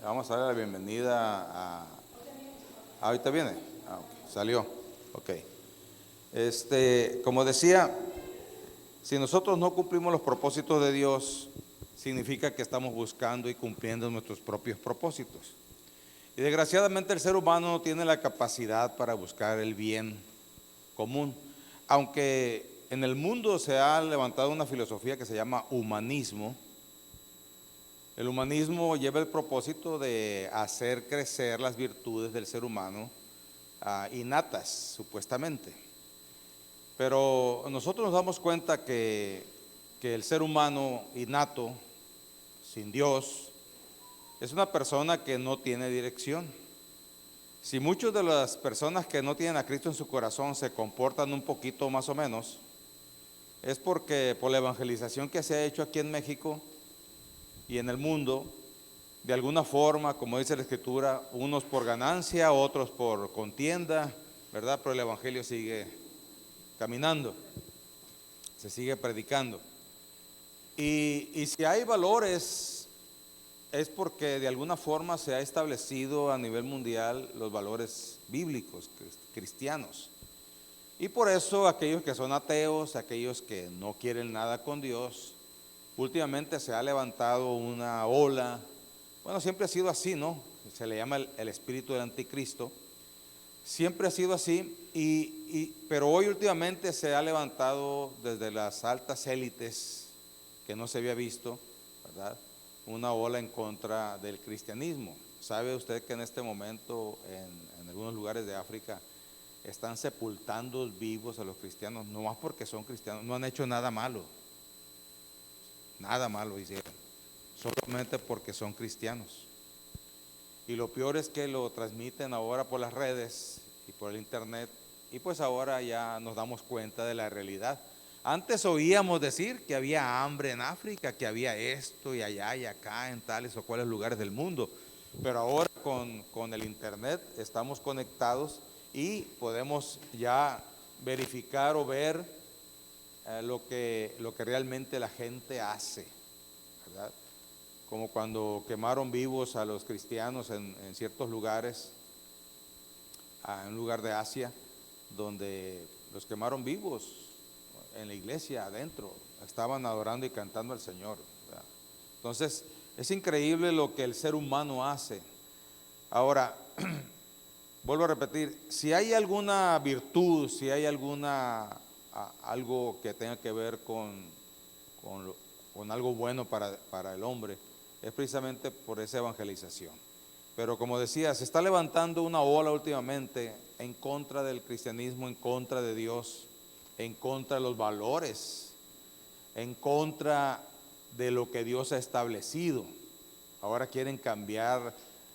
Vamos a darle la bienvenida a... ¿Ahorita viene? Ok, salió. Ok. Como decía, si nosotros no cumplimos los propósitos de Dios, significa que estamos buscando y cumpliendo nuestros propios propósitos. Y desgraciadamente el ser humano no tiene la capacidad para buscar el bien común. Aunque en el mundo se ha levantado una filosofía que se llama humanismo. El humanismo lleva el propósito de hacer crecer las virtudes del ser humano innatas, supuestamente. Pero nosotros nos damos cuenta que el ser humano innato, sin Dios, es una persona que no tiene dirección. Si muchas de las personas que no tienen a Cristo en su corazón se comportan un poquito más o menos, es porque por la evangelización que se ha hecho aquí en México y en el mundo, de alguna forma, como dice la Escritura, unos por ganancia, otros por contienda, ¿verdad? Pero el Evangelio sigue caminando, se sigue predicando. Y si hay valores, es porque de alguna forma se ha establecido a nivel mundial los valores bíblicos, cristianos. Y por eso aquellos que son ateos, aquellos que no quieren nada con Dios, últimamente se ha levantado una ola. Bueno, siempre ha sido así, ¿no? Se le llama el espíritu del anticristo. Siempre ha sido así, pero hoy últimamente se ha levantado desde las altas élites, que no se había visto, ¿verdad? Una ola en contra del cristianismo. ¿Sabe usted que en este momento en algunos lugares de África están sepultando vivos a los cristianos, no más porque son cristianos? No han hecho nada malo hicieron, solamente porque son cristianos. Y lo peor es que lo transmiten ahora por las redes y por el internet, y pues ahora ya nos damos cuenta de la realidad. Antes oíamos decir que había hambre en África, que había esto y allá y acá en tales o cuales lugares del mundo, pero ahora con el internet estamos conectados y podemos ya verificar o ver lo que realmente la gente hace, ¿verdad? Como cuando quemaron vivos a los cristianos en ciertos lugares, en un lugar de Asia, donde los quemaron vivos en la iglesia adentro, estaban adorando y cantando al Señor, ¿verdad? Entonces, es increíble lo que el ser humano hace. Ahora, vuelvo a repetir, si hay alguna virtud, si hay algo que tenga que ver con, con algo bueno para el hombre, es precisamente por esa evangelización. Pero como decía, se está levantando una ola últimamente en contra del cristianismo, en contra de Dios, en contra de los valores, en contra de lo que Dios ha establecido. Ahora quieren cambiar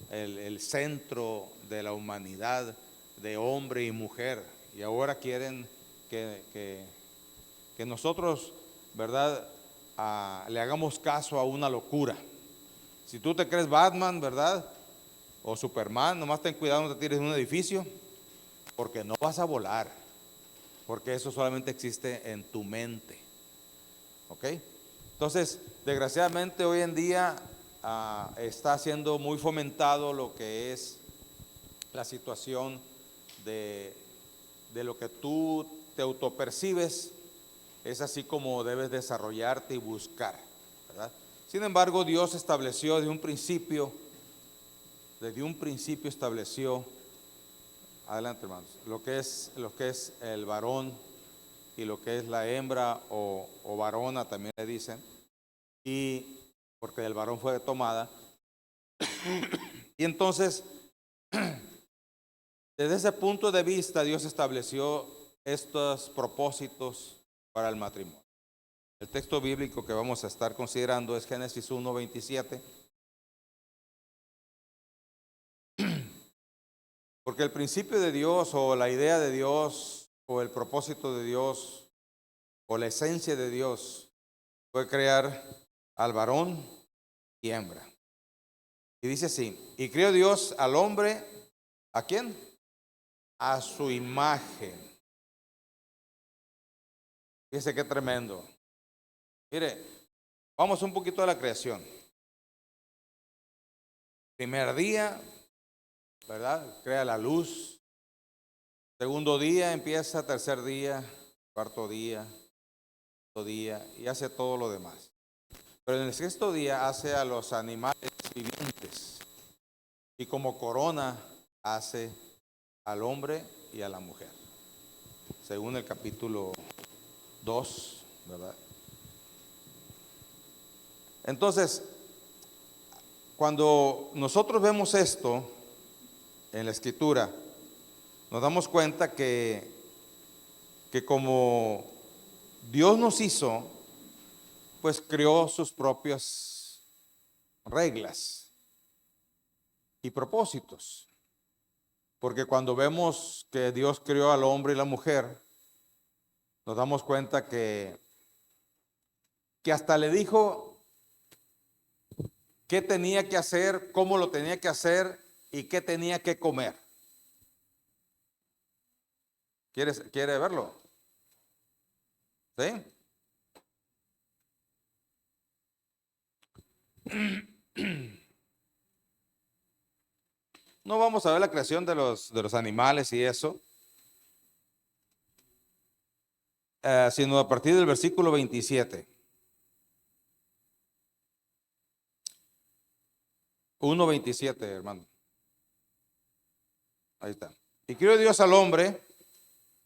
el centro de la humanidad de hombre y mujer. Y ahora quieren que nosotros, ¿verdad?, le hagamos caso a una locura. Si tú te crees Batman, ¿verdad?, o Superman, nomás ten cuidado, no te tires de un edificio, porque no vas a volar, porque eso solamente existe en tu mente. ¿Ok? Entonces, desgraciadamente hoy en día está siendo muy fomentado lo que es la situación de, de lo que tú te autopercibes, es así como debes desarrollarte y buscar, ¿verdad? Sin embargo, Dios estableció desde un principio estableció, adelante hermanos, lo que es el varón y lo que es la hembra o varona también le dicen, y porque el varón fue tomada. Y entonces, desde ese punto de vista, Dios estableció estos propósitos para el matrimonio. El texto bíblico que vamos a estar considerando es Génesis 1:27. Porque el principio de Dios o la idea de Dios o el propósito de Dios o la esencia de Dios fue crear al varón y hembra. Y dice así, y creó Dios al hombre, ¿a quién? A su imagen. Fíjese qué tremendo. Mire, vamos un poquito a la creación. Primer día, ¿verdad? Crea la luz. Segundo día empieza, tercer día, cuarto día, quinto día y hace todo lo demás. Pero en el sexto día hace a los animales vivientes y como corona hace al hombre y a la mujer, según el capítulo 2, ¿verdad? Entonces, cuando nosotros vemos esto en la escritura, nos damos cuenta que como Dios nos hizo, pues creó sus propias reglas y propósitos. Porque cuando vemos que Dios creó al hombre y la mujer, nos damos cuenta que hasta le dijo qué tenía que hacer, cómo lo tenía que hacer y qué tenía que comer. ¿Quiere verlo? ¿Sí? No vamos a ver la creación de los animales y eso, sino a partir del versículo 27. 1:27, hermano. Ahí está. Y creó Dios al hombre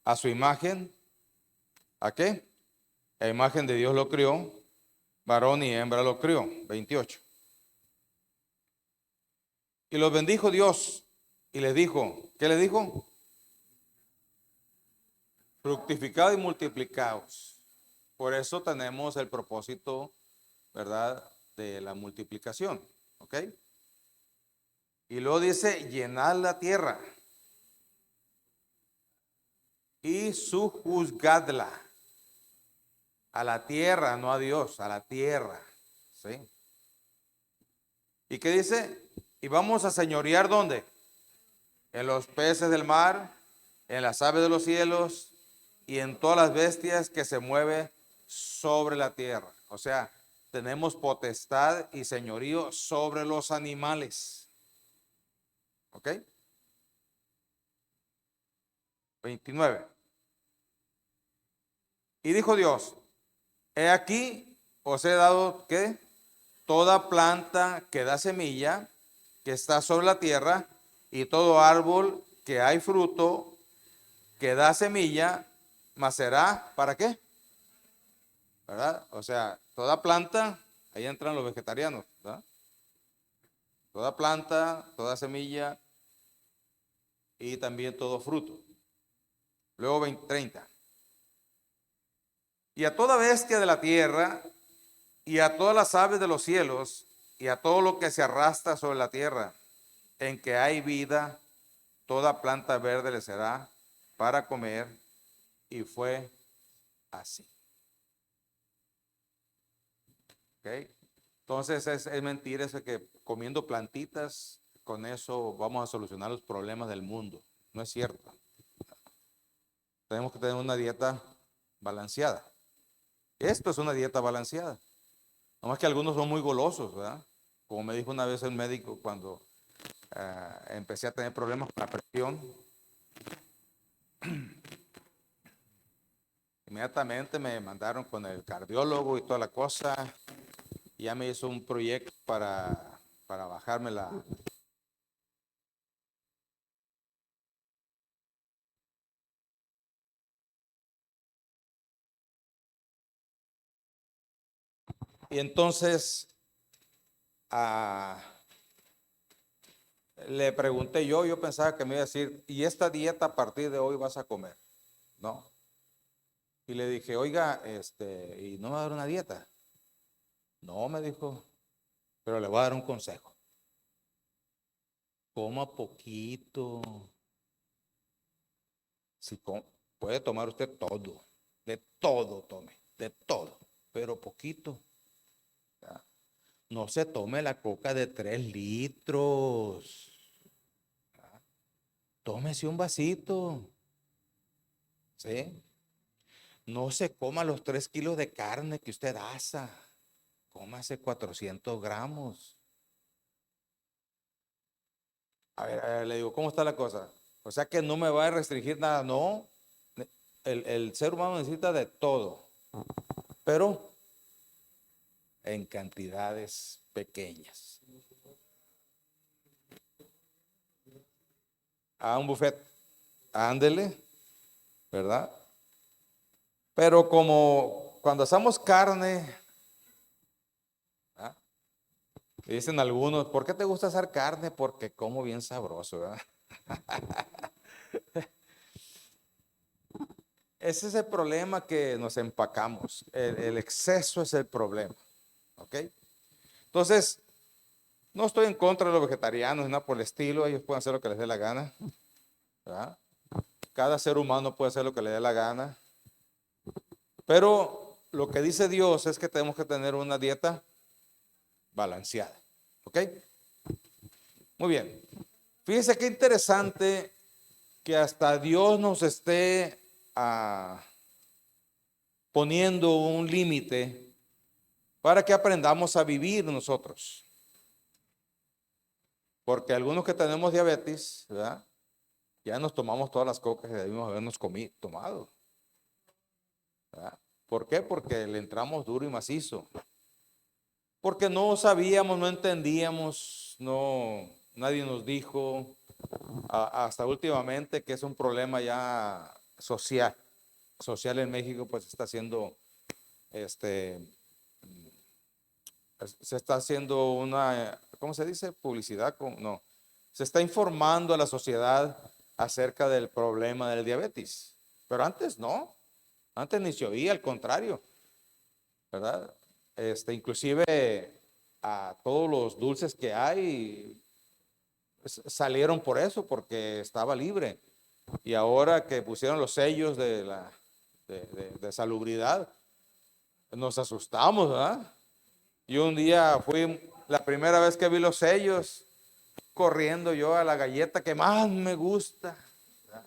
a su imagen. ¿A qué? A imagen de Dios lo crió, varón y hembra lo crió. 28. Y los bendijo Dios y les dijo, ¿qué les dijo? Fructificad y multiplicaos. Por eso tenemos el propósito, ¿verdad? De la multiplicación. ¿Ok? Y luego dice, llenad la tierra y sujuzgadla. A la tierra, no a Dios, a la tierra. ¿Sí? ¿Y qué dice? Y vamos a señorear ¿dónde? En los peces del mar, en las aves de los cielos y en todas las bestias que se mueven sobre la tierra. O sea, tenemos potestad y señorío sobre los animales. ¿Ok? 29. Y dijo Dios, he aquí, os he dado, ¿qué? Toda planta que da semilla, que está sobre la tierra, y todo árbol que hay fruto, que da semilla, mas será, ¿para qué? ¿Verdad? O sea, toda planta, ahí entran los vegetarianos, ¿verdad? Toda planta, toda semilla y también todo fruto. Luego 30. Y a toda bestia de la tierra, y a todas las aves de los cielos, y a todo lo que se arrastra sobre la tierra, en que hay vida, toda planta verde le será para comer. Y fue así. ¿Ok? Entonces es mentira eso que comiendo plantitas, con eso vamos a solucionar los problemas del mundo. No es cierto. Tenemos que tener una dieta balanceada. Esto es una dieta balanceada. Nomás que algunos son muy golosos, ¿verdad? Como me dijo una vez el médico cuando empecé a tener problemas con la presión, inmediatamente me mandaron con el cardiólogo y toda la cosa. Y ya me hizo un proyecto para bajarme la. Y entonces ah, le pregunté yo pensaba que me iba a decir, ¿y esta dieta a partir de hoy vas a comer? ¿No? Y le dije, oiga, ¿y no me va a dar una dieta? No, me dijo, pero le voy a dar un consejo. Coma poquito. Si puede tomar usted todo, de todo tome, de todo, pero poquito. ¿Ya? No se tome la coca de 3 litros. ¿Ya? Tómese un vasito. ¿Sí? No se coma los 3 kilos de carne que usted asa. Cómase 400 gramos. A ver, le digo, ¿cómo está la cosa? O sea que no me va a restringir nada, no. El ser humano necesita de todo, pero en cantidades pequeñas. A un buffet, ándele, ¿verdad? Pero como cuando hacemos carne, ¿ah? Dicen algunos, ¿por qué te gusta hacer carne? Porque como bien sabroso, ¿verdad? Ese es el problema que nos empacamos. El exceso es el problema, ¿ok? Entonces, no estoy en contra de los vegetarianos, nada por el estilo, ellos pueden hacer lo que les dé la gana, ¿verdad? Cada ser humano puede hacer lo que le dé la gana, pero lo que dice Dios es que tenemos que tener una dieta balanceada, ¿ok? Muy bien. Fíjense qué interesante que hasta Dios nos esté poniendo un límite para que aprendamos a vivir nosotros. Porque algunos que tenemos diabetes, ¿verdad? Ya nos tomamos todas las cocas que debimos habernos tomado, ¿verdad? ¿Por qué? Porque le entramos duro y macizo. Porque no sabíamos, no entendíamos, no, nadie nos dijo, hasta últimamente que es un problema ya social en México, pues está haciendo, este, se está haciendo una, ¿cómo se dice? Publicidad, no, se está informando a la sociedad acerca del problema del diabetes, pero antes no, antes ni se oía, al contrario, ¿verdad? Inclusive a todos los dulces que hay salieron por eso, porque estaba libre. Y ahora que pusieron los sellos de salubridad, nos asustamos, ¿verdad? Y un día fui, la primera vez que vi los sellos, corriendo yo a la galleta que más me gusta. ¿Verdad?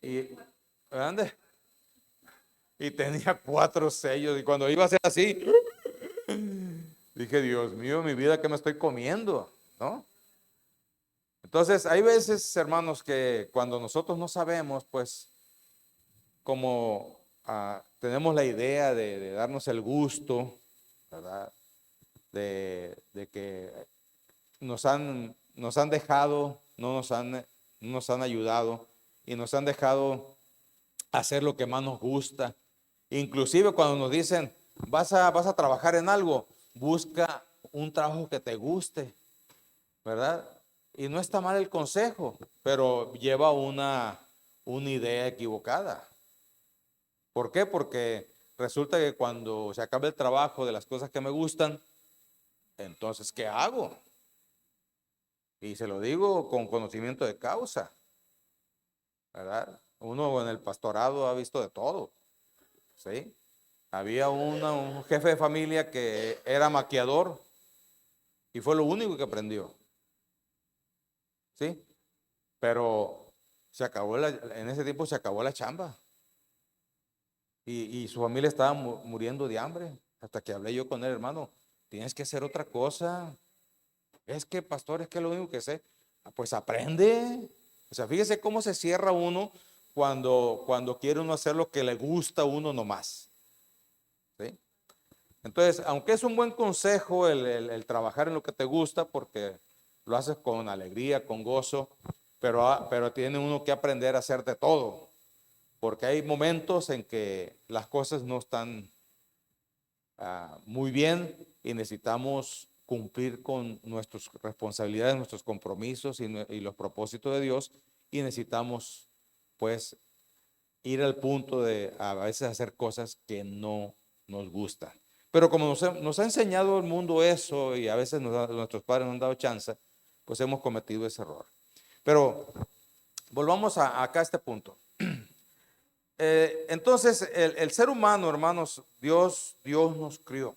Y, ¿dónde? Y tenía 4 sellos. Y cuando iba a ser así, dije, Dios mío, mi vida, ¿qué me estoy comiendo? ¿No? Entonces, hay veces, hermanos, que cuando nosotros no sabemos, pues, como tenemos la idea de darnos el gusto, ¿verdad? De que nos han dejado, no nos han ayudado y nos han dejado hacer lo que más nos gusta. Inclusive cuando nos dicen, vas a trabajar en algo, busca un trabajo que te guste, ¿verdad? Y no está mal el consejo, pero lleva una idea equivocada. ¿Por qué? Porque resulta que cuando se acaba el trabajo de las cosas que me gustan, entonces, ¿qué hago? Y se lo digo con conocimiento de causa, ¿verdad? Uno en el pastorado ha visto de todo, ¿sí? Había un jefe de familia que era maquiador y fue lo único que aprendió, ¿sí? Pero en ese tiempo se acabó la chamba y su familia estaba muriendo de hambre. Hasta que hablé yo con él, hermano, tienes que hacer otra cosa. Es que, pastor, es que es lo único que sé. Pues aprende. O sea, fíjese cómo se cierra uno cuando quiere uno hacer lo que le gusta a uno nomás, ¿sí? Entonces, aunque es un buen consejo el trabajar en lo que te gusta, porque lo haces con alegría, con gozo, pero tiene uno que aprender a hacer de todo, porque hay momentos en que las cosas no están muy bien y necesitamos cumplir con nuestras responsabilidades, nuestros compromisos y los propósitos de Dios, y necesitamos pues ir al punto de a veces hacer cosas que no nos gustan. Pero como nos ha enseñado el mundo eso y a veces nuestros padres nos han dado chance, pues hemos cometido ese error. Pero volvamos acá a este punto. Entonces, el ser humano, hermanos, Dios nos crió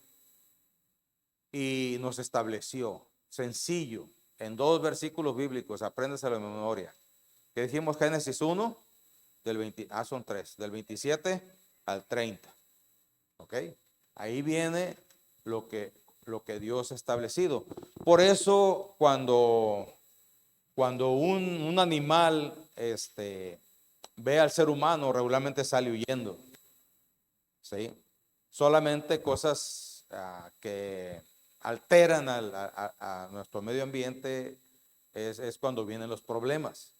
y nos estableció, sencillo, en 2 versículos bíblicos, apréndeselo de memoria. ¿Qué dijimos? Génesis 1, son 3, del 27 al 30. ¿Ok? Ahí viene lo que Dios ha establecido. Por eso cuando un animal ve al ser humano, regularmente sale huyendo. ¿Sí? Solamente cosas que alteran a nuestro medio ambiente es cuando vienen los problemas.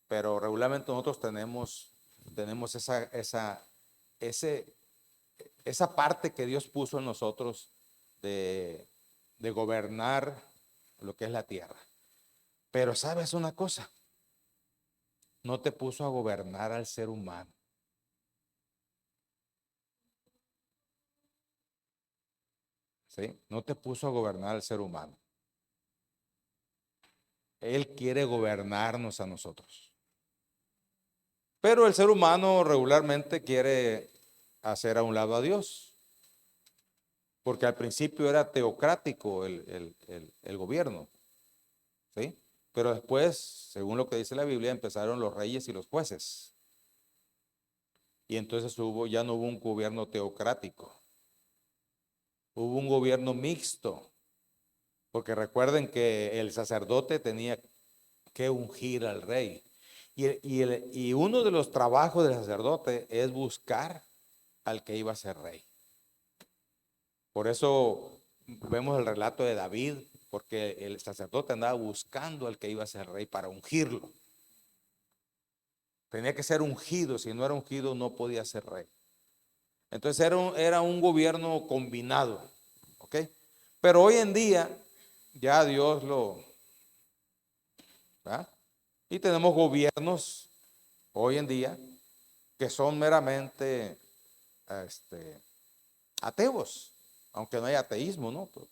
Pero regularmente nosotros tenemos esa parte que Dios puso en nosotros de gobernar lo que es la tierra. Pero sabes una cosa, no te puso a gobernar al ser humano. ¿Sí? No te puso a gobernar al ser humano. Él quiere gobernarnos a nosotros. Pero el ser humano regularmente quiere hacer a un lado a Dios. Porque al principio era teocrático el gobierno. ¿Sí? Pero después, según lo que dice la Biblia, empezaron los reyes y los jueces. Y entonces ya no hubo un gobierno teocrático. Hubo un gobierno mixto. Porque recuerden que el sacerdote tenía que ungir al rey. Y uno de los trabajos del sacerdote es buscar al que iba a ser rey. Por eso vemos el relato de David, porque el sacerdote andaba buscando al que iba a ser rey para ungirlo. Tenía que ser ungido, si no era ungido no podía ser rey. Entonces era un gobierno combinado, ¿ok? Pero hoy en día ya Dios ¿verdad? Y tenemos gobiernos hoy en día que son meramente ateos, aunque no hay ateísmo, ¿no? Pues,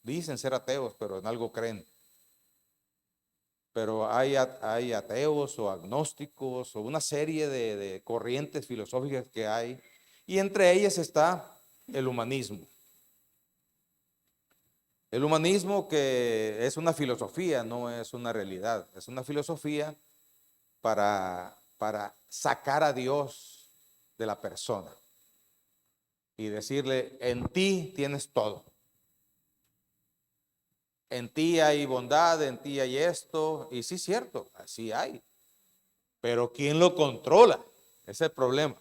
dicen ser ateos, pero en algo creen. Pero hay ateos o agnósticos o una serie de corrientes filosóficas que hay, y entre ellas está el humanismo. El humanismo, que es una filosofía, no es una realidad, es una filosofía para sacar a Dios de la persona y decirle: en ti tienes todo. En ti hay bondad, en ti hay esto, y sí es cierto, así hay. Pero ¿quién lo controla? Ese es el problema.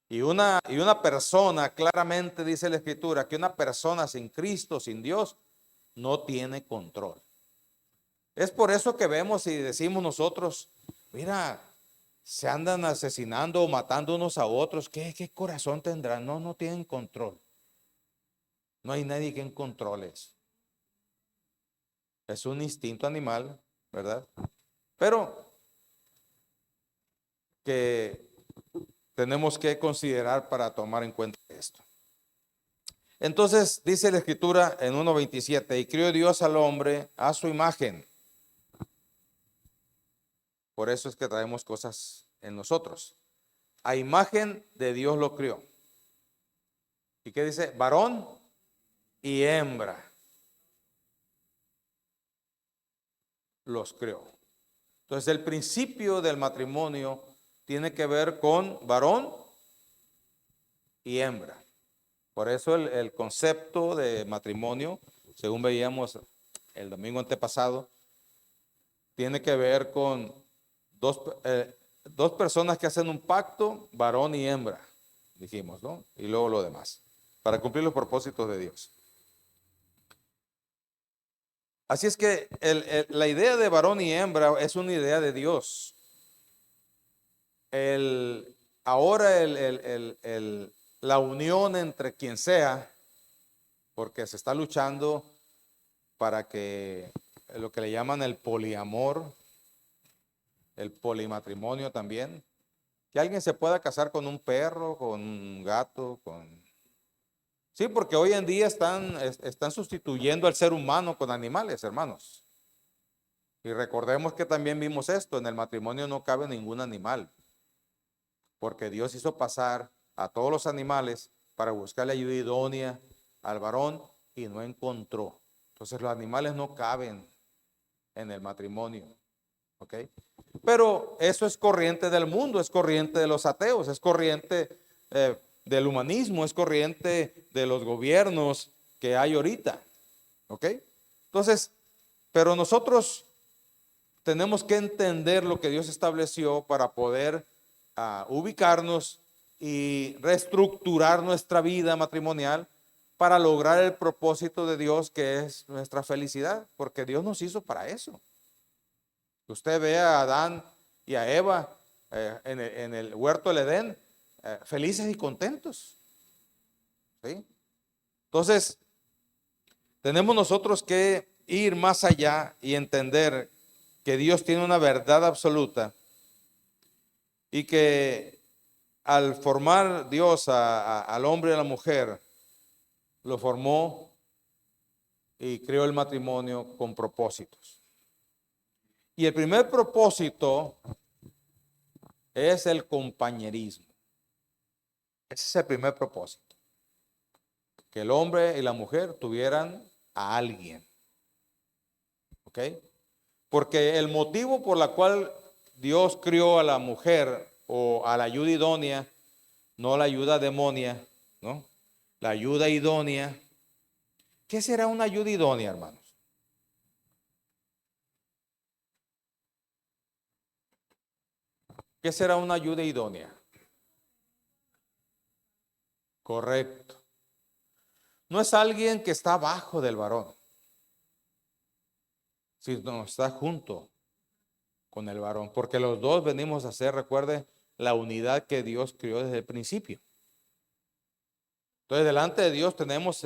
Y una persona, claramente dice la Escritura, que una persona sin Cristo, sin Dios, no tiene control. Es por eso que vemos y decimos nosotros: mira, se andan asesinando o matando unos a otros. ¿Qué corazón tendrán? No tienen control. No hay nadie que controle eso. Es un instinto animal, ¿verdad? Pero que tenemos que considerar para tomar en cuenta esto. Entonces dice la Escritura en 1:27: y crió Dios al hombre a su imagen. Por eso es que traemos cosas en nosotros. A imagen de Dios lo crió. ¿Y qué dice? Varón y hembra los creó. Entonces el principio del matrimonio tiene que ver con varón y hembra. Por eso el concepto de matrimonio, según veíamos el domingo antepasado, tiene que ver con dos personas que hacen un pacto, varón y hembra, dijimos, ¿no? Y luego lo demás, para cumplir los propósitos de Dios. Así es que la idea de varón y hembra es una idea de Dios. Ahora la unión entre quien sea, porque se está luchando para que lo que le llaman el poliamor, el polimatrimonio también, que alguien se pueda casar con un perro, con un gato, Sí, porque hoy en día están sustituyendo al ser humano con animales, hermanos. Y recordemos que también vimos esto: en el matrimonio no cabe ningún animal, porque Dios hizo pasar a todos los animales para buscarle ayuda idónea al varón y no encontró. Entonces los animales no caben en el matrimonio, ¿ok? Pero eso es corriente del mundo, es corriente de los ateos, es corriente del humanismo, es corriente de los gobiernos que hay ahorita. ¿Ok? Entonces, pero nosotros tenemos que entender lo que Dios estableció para poder ubicarnos y reestructurar nuestra vida matrimonial para lograr el propósito de Dios, que es nuestra felicidad, porque Dios nos hizo para eso. Usted ve a Adán y a Eva en el huerto del Edén, felices y contentos. ¿Sí? Entonces, tenemos nosotros que ir más allá y entender que Dios tiene una verdad absoluta y que al formar Dios al hombre y a la mujer, lo formó y creó el matrimonio con propósitos. Y el primer propósito es el compañerismo. Ese es el primer propósito. Que el hombre y la mujer tuvieran a alguien. ¿Ok? Porque el motivo por la cual Dios crió a la mujer o a la ayuda idónea, no la ayuda demonia, ¿no? La ayuda idónea. ¿Qué será una ayuda idónea, hermanos? ¿Qué será una ayuda idónea? Correcto. No es alguien que está abajo del varón, sino está junto con el varón, porque los dos venimos a ser, recuerde, la unidad que Dios creó desde el principio. Entonces, delante de Dios tenemos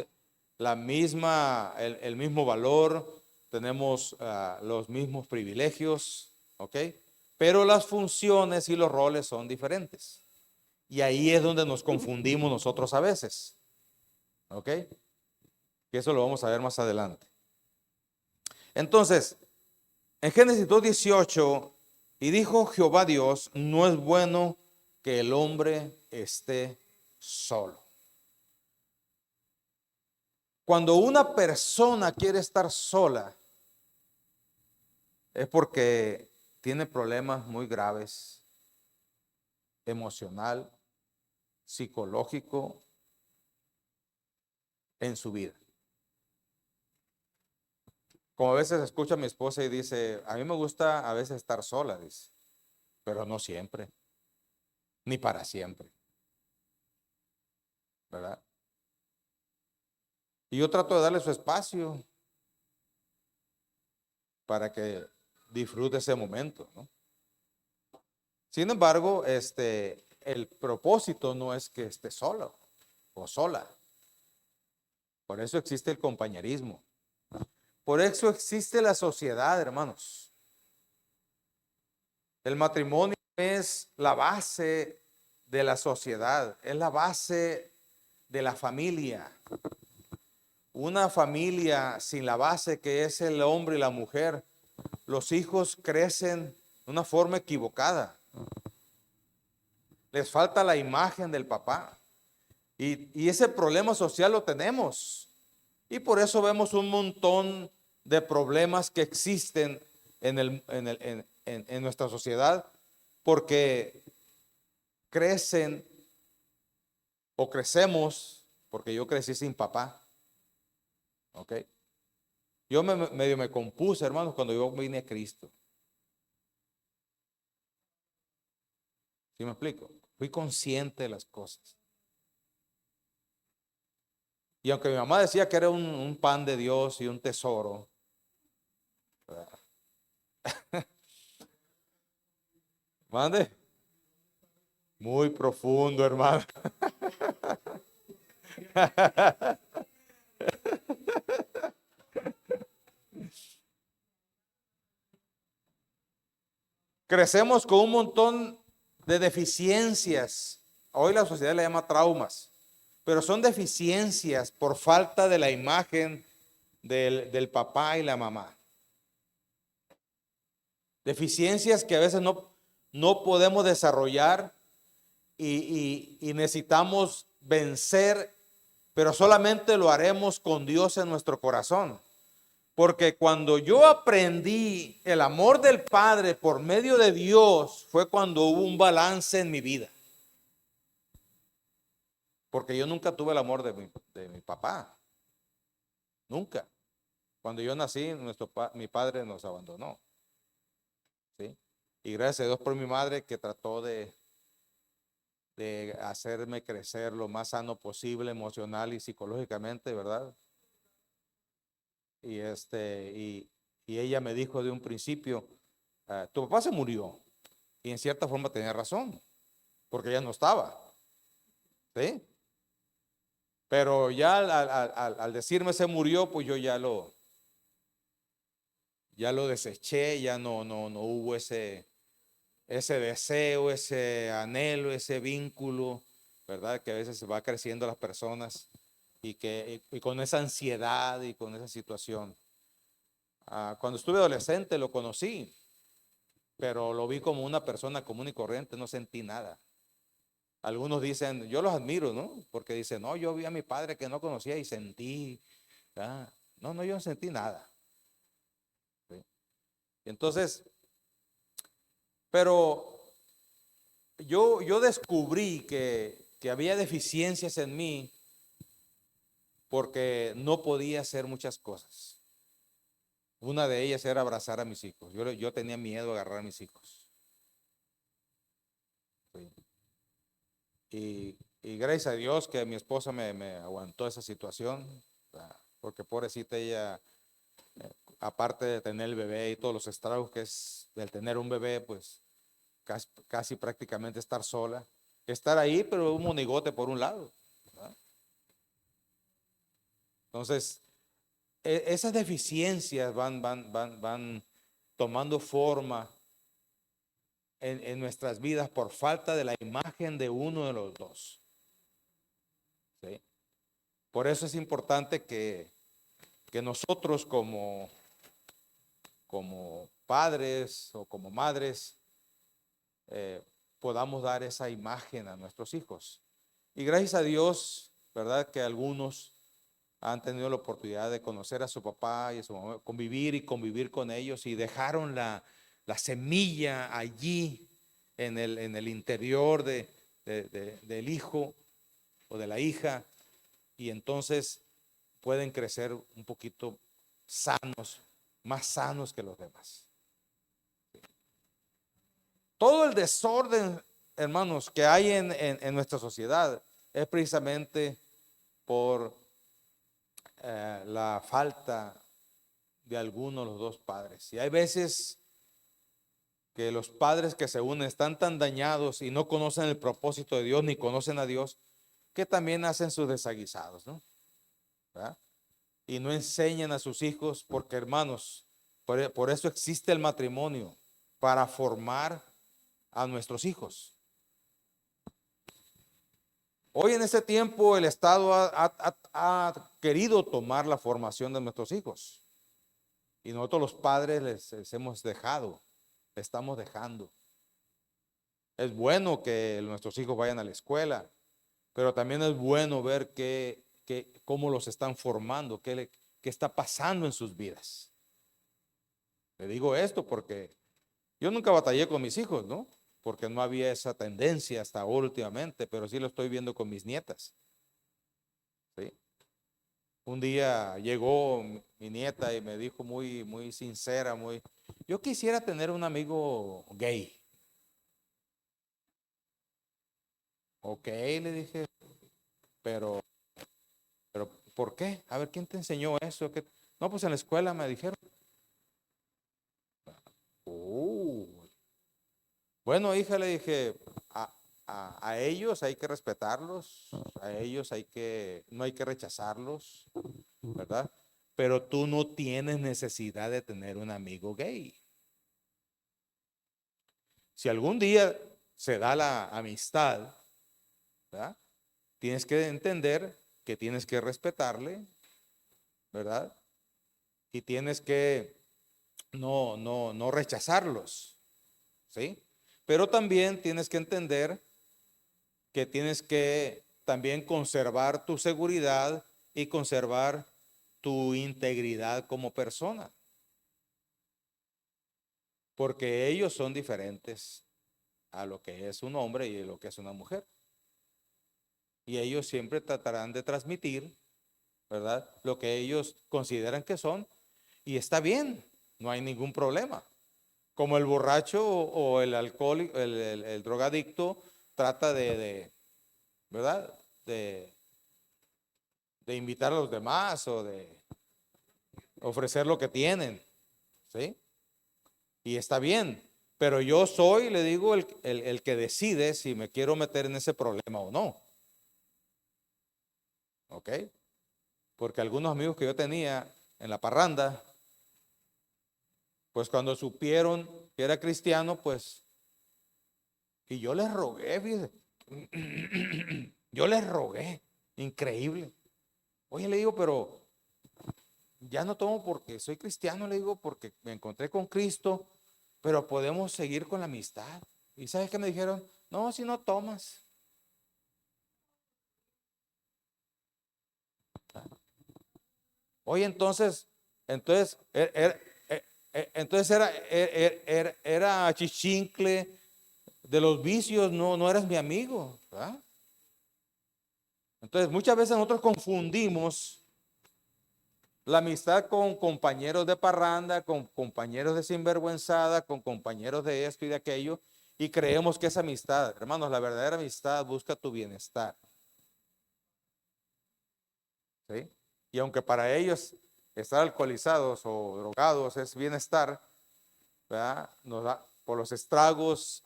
el mismo valor, tenemos los mismos privilegios, ¿ok? Pero las funciones y los roles son diferentes. Y ahí es donde nos confundimos nosotros a veces, ¿ok? Que eso lo vamos a ver más adelante. Entonces, en Génesis 2:18, y dijo Jehová Dios, no es bueno que el hombre esté solo. Cuando una persona quiere estar sola, es porque tiene problemas muy graves, emocional, psicológico, en su vida. Como a veces escucho a mi esposa y dice, a mí me gusta a veces estar sola, dice, pero no siempre, ni para siempre, ¿verdad? Y yo trato de darle su espacio para que disfrute ese momento, ¿no? Sin embargo, el propósito no es que esté solo o sola. Por eso existe el compañerismo. Por eso existe la sociedad, hermanos. El matrimonio es la base de la sociedad, es la base de la familia. Una familia sin la base que es el hombre y la mujer, los hijos crecen de una forma equivocada. Les falta la imagen del papá. Y ese problema social lo tenemos. Y por eso vemos un montón de problemas que existen en nuestra sociedad, porque crecen o crecemos, porque yo crecí sin papá. ¿Ok? Yo medio me compuse, hermanos, cuando yo vine a Cristo. ¿Sí me explico? Fui consciente de las cosas. Y aunque mi mamá decía que era un pan de Dios y un tesoro, ¿verdad? Mande. Muy profundo, hermano. Crecemos con un montón de deficiencias. Hoy la sociedad le llama traumas, pero son deficiencias por falta de la imagen del papá y la mamá. Deficiencias que a veces no podemos desarrollar y necesitamos vencer, pero solamente lo haremos con Dios en nuestro corazón. Porque cuando yo aprendí el amor del Padre por medio de Dios, fue cuando hubo un balance en mi vida. Porque yo nunca tuve el amor de mi papá. nunca. Cuando yo nací, mi padre nos abandonó, ¿sí? Y gracias a Dios por mi madre que trató de hacerme crecer lo más sano posible, emocional y psicológicamente, ¿verdad? Y, y ella me dijo de un principio, tu papá se murió. Y en cierta forma tenía razón, porque ella no estaba, ¿sí? Pero ya al decirme se murió, pues yo ya lo deseché, ya no hubo ese deseo, ese anhelo, ese vínculo, ¿verdad? Que a veces se va creciendo las personas y con esa ansiedad y con esa situación. Cuando estuve adolescente lo conocí, pero lo vi como una persona común y corriente, no sentí nada. Algunos dicen, yo los admiro, ¿no? Porque dicen, no, yo vi a mi padre que no conocía y sentí, ¿verdad? No, yo no sentí nada. ¿Sí? Entonces, pero yo descubrí que había deficiencias en mí porque no podía hacer muchas cosas. Una de ellas era abrazar a mis hijos. Yo tenía miedo a agarrar a mis hijos. ¿Sí? Y gracias a Dios que mi esposa me aguantó esa situación, porque pobrecita ella, aparte de tener el bebé y todos los estragos que es del tener un bebé, pues casi prácticamente estar sola. Estar ahí, pero un monigote por un lado, ¿verdad? Entonces, esas deficiencias van tomando forma en nuestras vidas por falta de la imagen de uno de los dos. ¿Sí? Por eso es importante que nosotros como padres o como madres podamos dar esa imagen a nuestros hijos. Y gracias a Dios, ¿verdad? Que algunos han tenido la oportunidad de conocer a su papá y a su mamá, convivir y convivir con ellos y dejaron la semilla allí en el interior del hijo o de la hija y entonces pueden crecer un poquito sanos, más sanos que los demás. Todo el desorden, hermanos, que hay en nuestra sociedad es precisamente por la falta de alguno de los dos padres. Y hay veces que los padres que se unen están tan dañados y no conocen el propósito de Dios ni conocen a Dios, que también hacen sus desaguisados, ¿no? ¿Verdad? Y no enseñan a sus hijos, porque hermanos, por eso existe el matrimonio, para formar a nuestros hijos. Hoy en este tiempo el Estado ha querido tomar la formación de nuestros hijos y nosotros los padres les hemos dejado, le estamos dejando. Es bueno que nuestros hijos vayan a la escuela, pero también es bueno ver cómo los están formando, qué está pasando en sus vidas. Le digo esto porque yo nunca batallé con mis hijos, ¿no? Porque no había esa tendencia hasta últimamente, pero sí lo estoy viendo con mis nietas. ¿Sí? Un día llegó mi nieta y me dijo muy sincera, yo quisiera tener un amigo gay. Ok, le dije, pero, pero ¿por qué? A ver, ¿quién te enseñó eso? No, pues en la escuela me dijeron. "Oh". Bueno, hija, le dije, a ellos hay que respetarlos, a ellos no hay que rechazarlos, ¿verdad? Pero tú no tienes necesidad de tener un amigo gay. Si algún día se da la amistad, ¿verdad? Tienes que entender que tienes que respetarle, ¿verdad? Y tienes que no rechazarlos, ¿sí? Pero también tienes que entender que tienes que también conservar tu seguridad y conservar tu integridad como persona, porque ellos son diferentes a lo que es un hombre y a lo que es una mujer. Y ellos siempre tratarán de transmitir, ¿verdad? Lo que ellos consideran que son, y está bien, no hay ningún problema. Como el borracho o el alcohólico, el drogadicto trata ¿verdad? De invitar a los demás o de ofrecer lo que tienen, ¿sí? Y está bien, pero yo soy, le digo, el que decide si me quiero meter en ese problema o no, ¿ok? Porque algunos amigos que yo tenía en la parranda, pues cuando supieron que era cristiano, pues, y yo les rogué, fíjese, yo les rogué, increíble. Oye, le digo, pero ya no tomo porque soy cristiano, le digo, porque me encontré con Cristo, pero podemos seguir con la amistad. ¿Y sabes qué me dijeron? No, si no tomas. Oye, entonces era chichincle de los vicios, no, no eras mi amigo, ¿verdad? Entonces muchas veces nosotros confundimos la amistad con compañeros de parranda, con compañeros de sinvergüenzada, con compañeros de esto y de aquello, y creemos que es amistad. Hermanos, la verdadera amistad busca tu bienestar, ¿sí? Y aunque para ellos estar alcoholizados o drogados es bienestar, ¿verdad? Nos da, por los estragos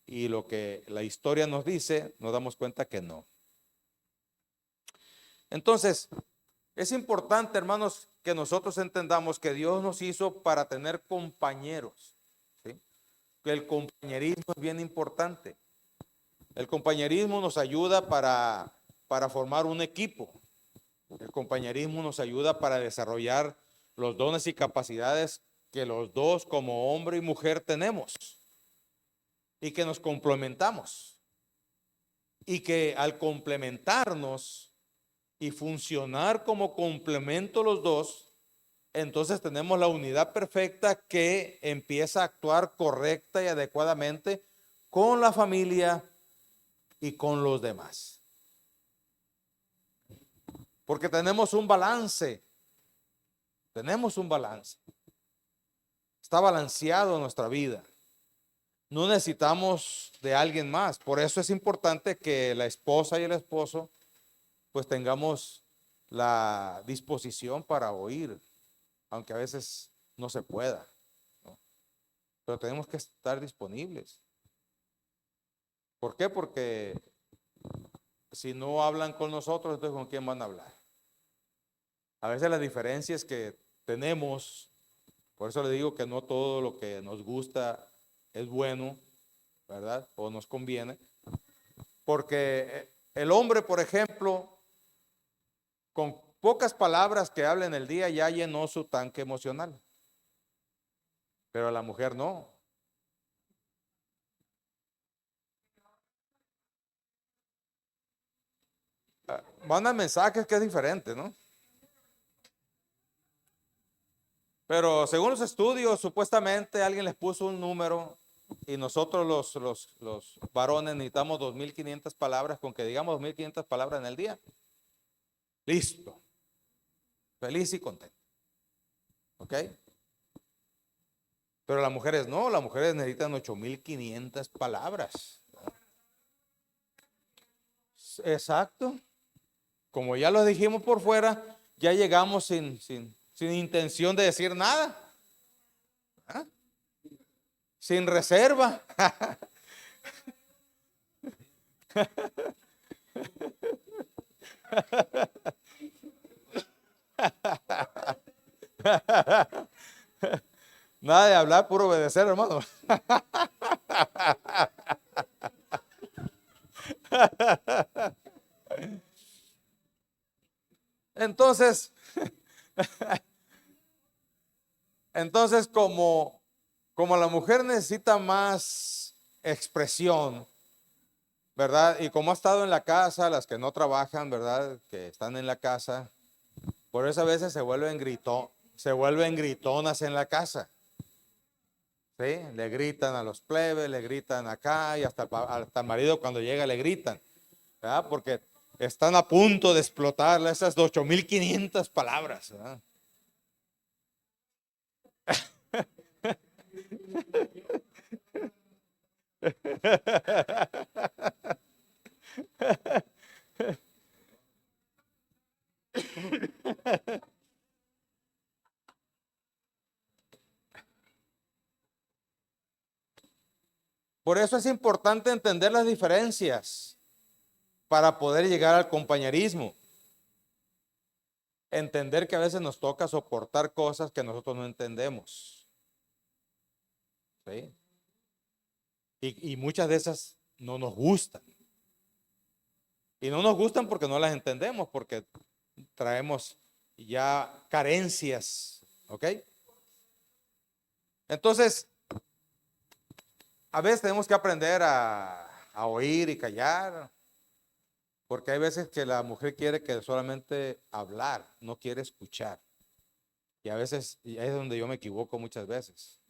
y lo que la historia nos dice, nos damos cuenta que no. Entonces, es importante, hermanos, que nosotros entendamos que Dios nos hizo para tener compañeros, ¿sí? Que el compañerismo es bien importante. El compañerismo nos ayuda para formar un equipo. El compañerismo nos ayuda para desarrollar los dones y capacidades que los dos como hombre y mujer tenemos y que nos complementamos. Y que al complementarnos y funcionar como complemento los dos, entonces tenemos la unidad perfecta que empieza a actuar correcta y adecuadamente con la familia y con los demás. Porque tenemos un balance, tenemos un balance. Está balanceado nuestra vida. No necesitamos de alguien más. Por eso es importante que la esposa y el esposo pues tengamos la disposición para oír, aunque a veces no se pueda, ¿no? Pero tenemos que estar disponibles. ¿Por qué? Porque si no hablan con nosotros, entonces ¿con quién van a hablar? A veces las diferencias que tenemos, por eso le digo que no todo lo que nos gusta es bueno, ¿verdad? O nos conviene. Porque el hombre, por ejemplo, con pocas palabras que habla en el día ya llenó su tanque emocional. Pero a la mujer no. Mandan mensajes que es diferente, ¿no? Pero según los estudios, supuestamente alguien les puso un número y nosotros los varones necesitamos 2.500 palabras, con que digamos 2.500 palabras en el día. Listo. Feliz y contento. ¿Ok? Pero las mujeres no, las mujeres necesitan 8.500 palabras. Exacto. Como ya lo dijimos por fuera, ya llegamos sin intención de decir nada. ¿Ah? Sin reserva. Nada de hablar, puro obedecer, hermano. Entonces, entonces como la mujer necesita más expresión, ¿verdad? Y como ha estado en la casa, las que no trabajan, ¿verdad? Que están en la casa, por eso a veces se vuelven gritonas en la casa. ¿Sí? Le gritan a los plebes, le gritan acá y hasta el marido cuando llega le gritan, ¿verdad? Porque están a punto de explotar esas 8,500 palabras, ¿verdad? Por eso es importante entender las diferencias para poder llegar al compañerismo. Entender que a veces nos toca soportar cosas que nosotros no entendemos. ¿Sí? Y muchas de esas no nos gustan. Y no nos gustan porque no las entendemos, porque traemos ya carencias. ¿Ok? Entonces, a veces tenemos que aprender a oír y callar, porque hay veces que la mujer quiere que solamente hablar, no quiere escuchar. Y a veces, y ahí es donde yo me equivoco muchas veces,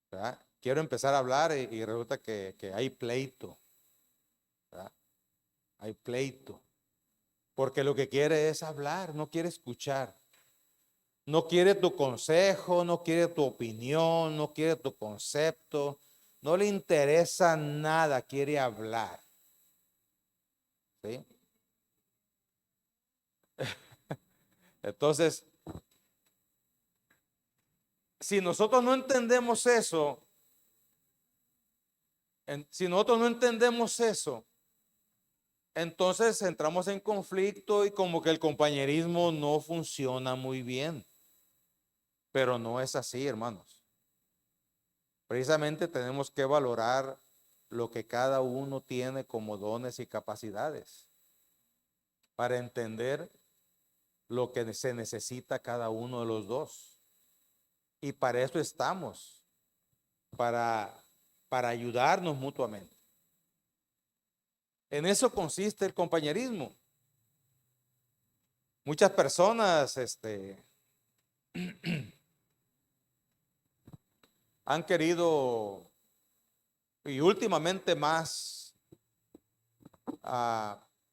¿verdad? Quiero empezar a hablar y resulta que hay pleito, ¿verdad? Hay pleito, porque lo que quiere es hablar, no quiere escuchar. No quiere tu consejo, no quiere tu opinión, no quiere tu concepto, no le interesa nada, quiere hablar. ¿Sí? Entonces, si nosotros no entendemos eso, si nosotros no entendemos eso, entonces entramos en conflicto y como que el compañerismo no funciona muy bien. Pero no es así, hermanos. Precisamente tenemos que valorar lo que cada uno tiene como dones y capacidades para entender lo que se necesita cada uno de los dos. Y para eso estamos, para, para ayudarnos mutuamente. En eso consiste el compañerismo. Muchas personas han querido, y últimamente más,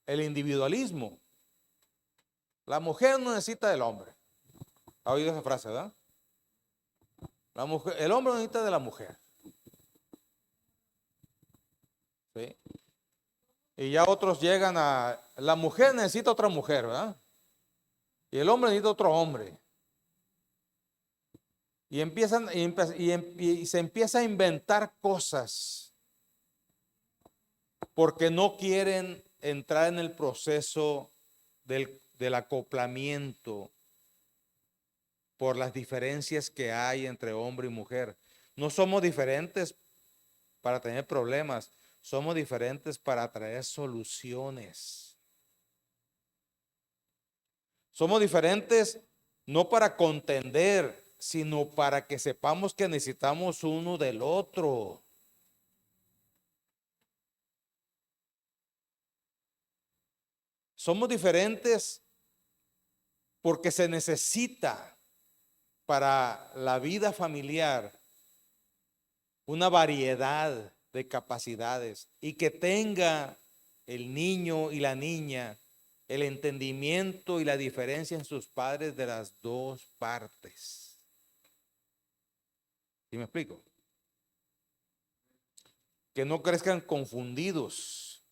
el individualismo. La mujer no necesita del hombre. ¿Ha oído esa frase, verdad? La mujer, el hombre no necesita de la mujer. ¿Sí? Y ya otros llegan la mujer necesita otra mujer, ¿verdad? Y el hombre necesita otro hombre. Y empiezan, y se empieza a inventar cosas porque no quieren entrar en el proceso del acoplamiento por las diferencias que hay entre hombre y mujer. No somos diferentes para tener problemas, somos diferentes para traer soluciones. Somos diferentes no para contender, sino para que sepamos que necesitamos uno del otro. Somos diferentes porque se necesita para la vida familiar una variedad de capacidades y que tenga el niño y la niña el entendimiento y la diferencia en sus padres de las dos partes. ¿Sí me explico? Que no crezcan confundidos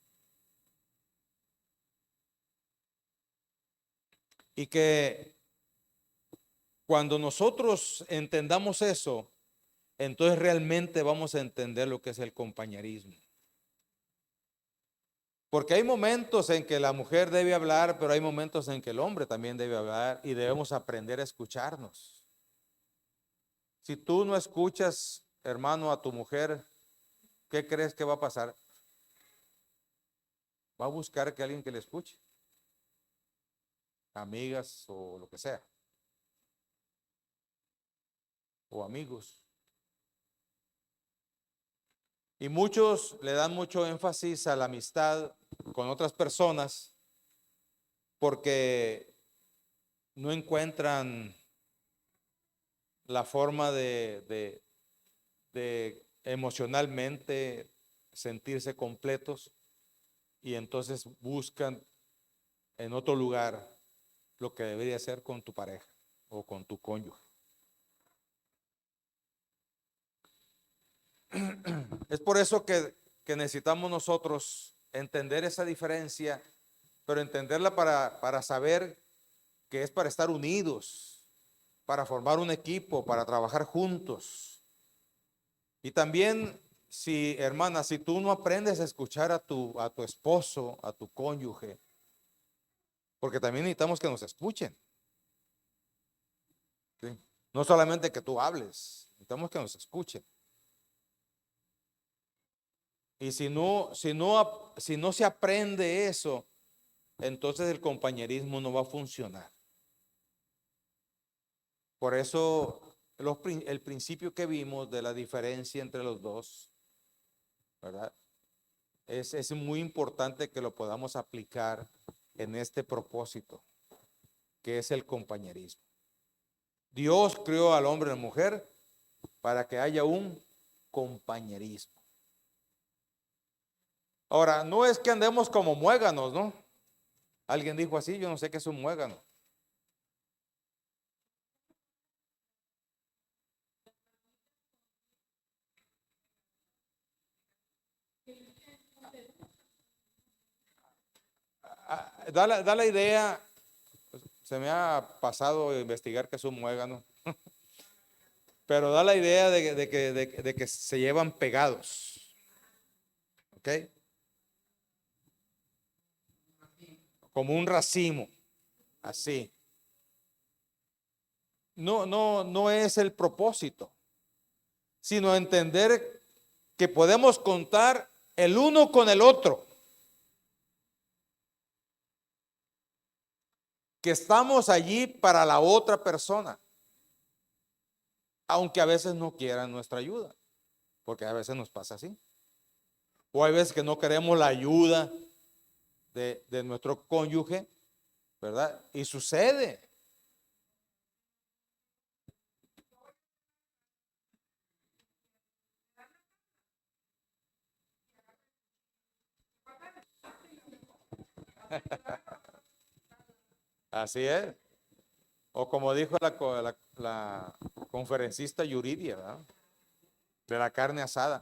y que cuando nosotros entendamos eso, entonces realmente vamos a entender lo que es el compañerismo. Porque hay momentos en que la mujer debe hablar, pero hay momentos en que el hombre también debe hablar y debemos aprender a escucharnos. Si tú no escuchas, hermano, a tu mujer, ¿qué crees que va a pasar? Va a buscar que alguien que le escuche, amigas o lo que sea, o amigos. Y muchos le dan mucho énfasis a la amistad con otras personas porque no encuentran la forma de emocionalmente sentirse completos y entonces buscan en otro lugar lo que debería hacer con tu pareja o con tu cónyuge. Es por eso que necesitamos nosotros entender esa diferencia, pero entenderla para saber que es para estar unidos, para formar un equipo, para trabajar juntos. Y también, si hermana, si tú no aprendes a escuchar a tu esposo, a tu cónyuge, porque también necesitamos que nos escuchen, ¿sí? No solamente que tú hables, necesitamos que nos escuchen. Y si no se aprende eso, entonces el compañerismo no va a funcionar. Por eso el principio que vimos de la diferencia entre los dos, ¿verdad? Es muy importante que lo podamos aplicar en este propósito, que es el compañerismo. Dios creó al hombre y a la mujer para que haya un compañerismo. Ahora, no es que andemos como muéganos, ¿no? Alguien dijo así, yo no sé qué es un muégano. Da la idea, se me ha pasado investigar qué es un muégano, pero da la idea de que se llevan pegados, ¿ok? Como un racimo, así. No es el propósito, sino entender que podemos contar el uno con el otro, que estamos allí para la otra persona, aunque a veces no quieran nuestra ayuda, porque a veces nos pasa así. O hay veces que no queremos la ayuda de nuestro cónyuge, ¿verdad? Y sucede. Así es. O como dijo la conferencista Yuridia, ¿verdad? De la carne asada.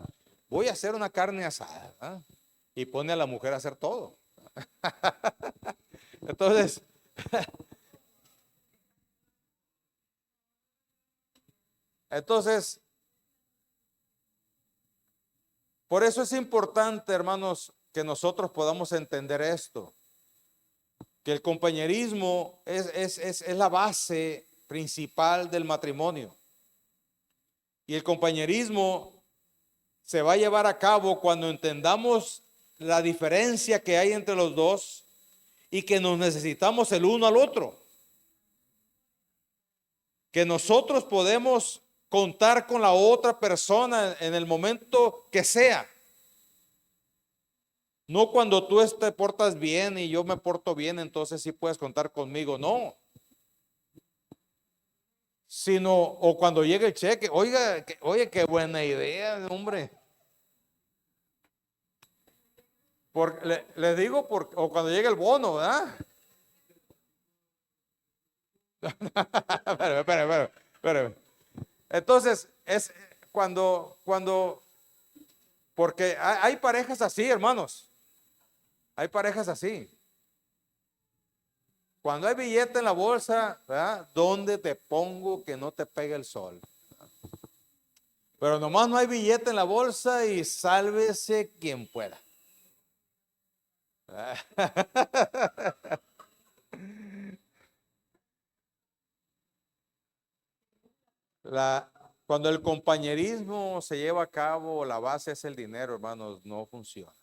Voy a hacer una carne asada, ¿verdad? Y pone a la mujer a hacer todo. Entonces, entonces, por eso es importante, hermanos, que nosotros podamos entender esto, que el compañerismo es la base principal del matrimonio. Y el compañerismo se va a llevar a cabo cuando entendamos la diferencia que hay entre los dos y que nos necesitamos el uno al otro. Que nosotros podemos contar con la otra persona en el momento que sea. No cuando tú te portas bien y yo me porto bien, entonces sí puedes contar conmigo. No. Sino, o cuando llegue el cheque. Oiga, oye, qué buena idea, hombre. Le digo, o cuando llegue el bono, ¿verdad? Espérame. Entonces, es porque hay parejas así, hermanos. Hay parejas así. Cuando hay billete en la bolsa, ¿verdad? ¿Dónde te pongo que no te pegue el sol? Pero nomás no hay billete en la bolsa y sálvese quien pueda. La, Cuando el compañerismo se lleva a cabo, la base es el dinero, hermanos, no funciona.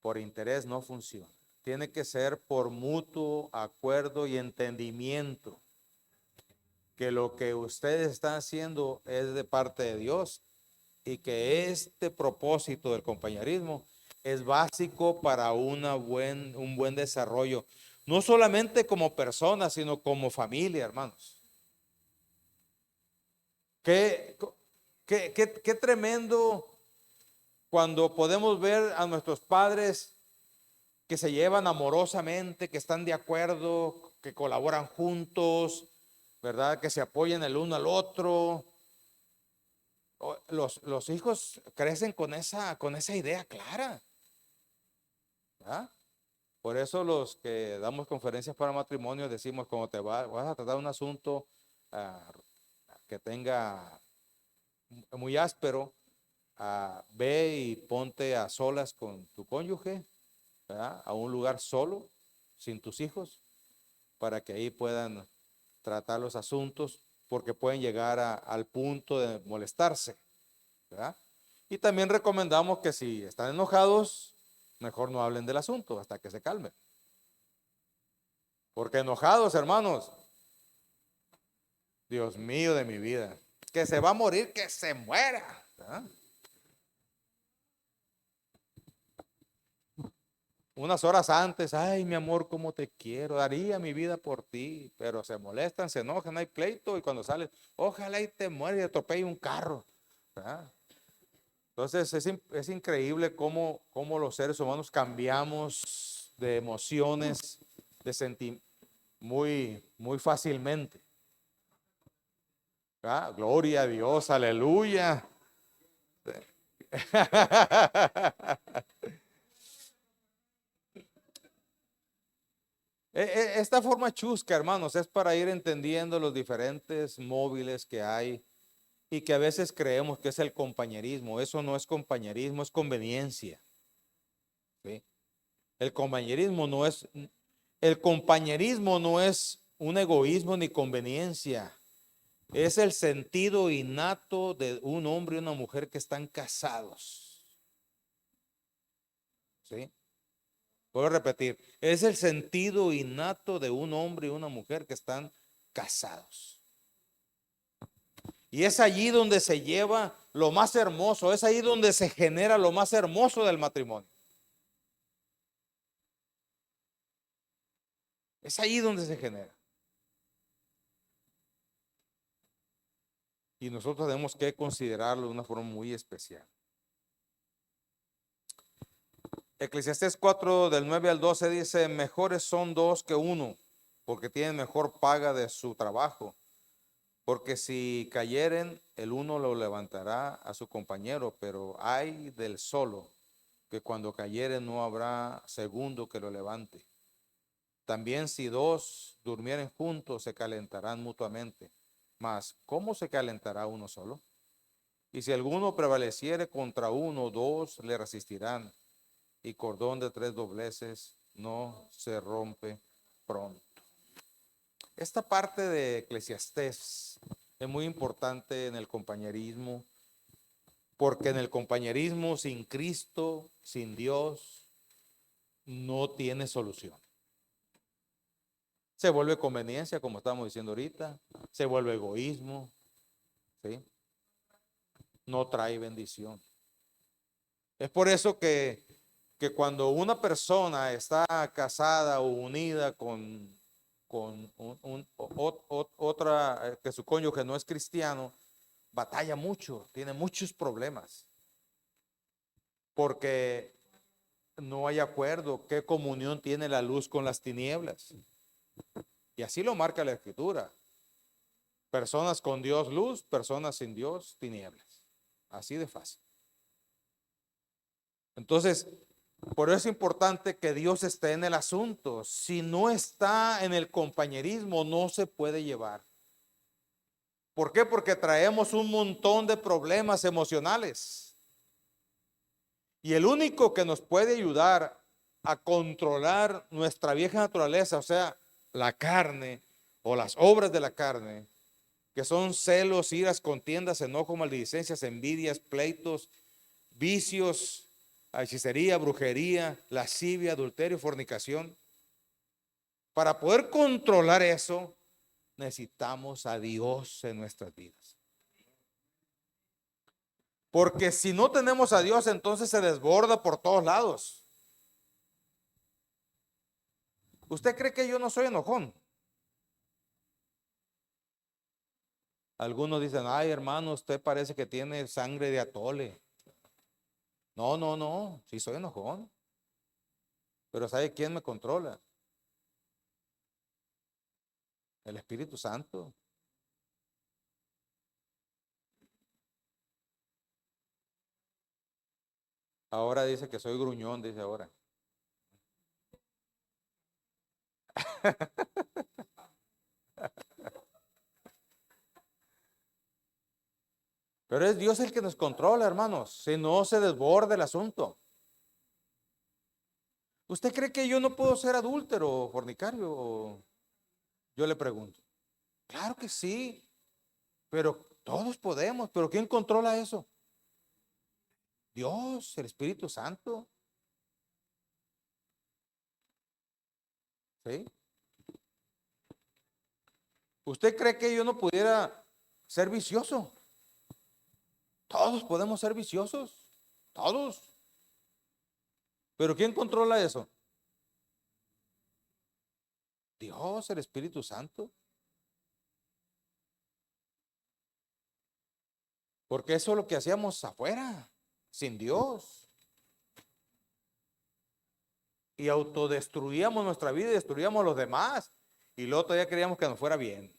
Por interés no funciona. Tiene que ser por mutuo acuerdo y entendimiento que lo que ustedes están haciendo es de parte de Dios y que este propósito del compañerismo es básico para un buen desarrollo, no solamente como personas, sino como familia, hermanos. Qué, qué tremendo cuando podemos ver a nuestros padres que se llevan amorosamente, que están de acuerdo, que colaboran juntos, ¿verdad? Que se apoyan el uno al otro. Los hijos crecen con esa idea clara, ¿verdad? Por eso los que damos conferencias para matrimonio decimos, cuando vas a tratar un asunto ah, que tenga muy áspero, ve y ponte a solas con tu cónyuge, ¿verdad? A un lugar solo, sin tus hijos, para que ahí puedan tratar los asuntos, porque pueden llegar al punto de molestarse, ¿verdad? Y también recomendamos que si están enojados, mejor no hablen del asunto hasta que se calmen. Porque enojados, hermanos, Dios mío de mi vida, que se va a morir, que se muera, ¿verdad? Unas horas antes, ay, mi amor, cómo te quiero, daría mi vida por ti, pero se molestan, se enojan, hay pleito y cuando salen, ojalá y te mueras y te atropelle un carro, ¿verdad? Entonces es increíble cómo los seres humanos cambiamos de emociones, de sentimientos muy fácilmente, ¿verdad? Gloria a Dios, aleluya. Esta forma chusca, hermanos, es para ir entendiendo los diferentes móviles que hay y que a veces creemos que es el compañerismo. Eso no es compañerismo, es conveniencia. ¿Sí? El compañerismo no es, el compañerismo no es un egoísmo ni conveniencia. Es el sentido innato de un hombre y una mujer que están casados. ¿Sí? Puedo repetir, es el sentido innato de un hombre y una mujer que están casados. Y es allí donde se lleva lo más hermoso, es ahí donde se genera lo más hermoso del matrimonio. Es ahí donde se genera. Y nosotros tenemos que considerarlo de una forma muy especial. Eclesiastés 4 del 9 al 12 dice, mejores son dos que uno, porque tienen mejor paga de su trabajo. Porque si cayeren, el uno lo levantará a su compañero, pero ay del solo, que cuando cayere no habrá segundo que lo levante. También si dos durmieren juntos, se calentarán mutuamente. Mas, ¿cómo se calentará uno solo? Y si alguno prevaleciere contra uno, dos le resistirán. Y cordón de tres dobleces no se rompe pronto. Esta parte de Eclesiastés es muy importante en el compañerismo, porque en el compañerismo sin Cristo, sin Dios, no tiene solución. Se vuelve conveniencia, como estamos diciendo ahorita, se vuelve egoísmo, ¿sí? No trae bendición. Es por eso que cuando una persona está casada o unida con otra, que su cónyuge no es cristiano, batalla mucho, tiene muchos problemas, porque no hay acuerdo, qué comunión tiene la luz con las tinieblas. Y así lo marca la Escritura. Personas con Dios luz, personas sin Dios tinieblas. Así de fácil. Entonces, por eso es importante que Dios esté en el asunto. Si no está en el compañerismo, no se puede llevar. ¿Por qué? Porque traemos un montón de problemas emocionales. Y el único que nos puede ayudar a controlar nuestra vieja naturaleza, o sea, la carne o las obras de la carne, que son celos, iras, contiendas, enojo, maledicencias, envidias, pleitos, vicios, hechicería, brujería, lascivia, adulterio, fornicación. Para poder controlar eso, necesitamos a Dios en nuestras vidas. Porque si no tenemos a Dios, entonces se desborda por todos lados. ¿Usted cree que yo no soy enojón? Algunos dicen, ay hermano, usted parece que tiene sangre de atole. No, sí soy enojón. Pero ¿sabe quién me controla? El Espíritu Santo. Ahora dice que soy gruñón, dice ahora. Pero es Dios el que nos controla, hermanos. Si no se desborda el asunto. ¿Usted cree que yo no puedo ser adúltero o fornicario? Yo le pregunto. Claro que sí, pero todos podemos. ¿Pero quién controla eso? Dios, el Espíritu Santo. ¿Sí? ¿Usted cree que yo no pudiera ser vicioso? Todos podemos ser viciosos. Todos. ¿Pero quién controla eso? Dios, el Espíritu Santo. Porque eso es lo que hacíamos afuera, sin Dios. Y autodestruíamos nuestra vida y destruíamos a los demás. Y luego todavía queríamos que nos fuera bien.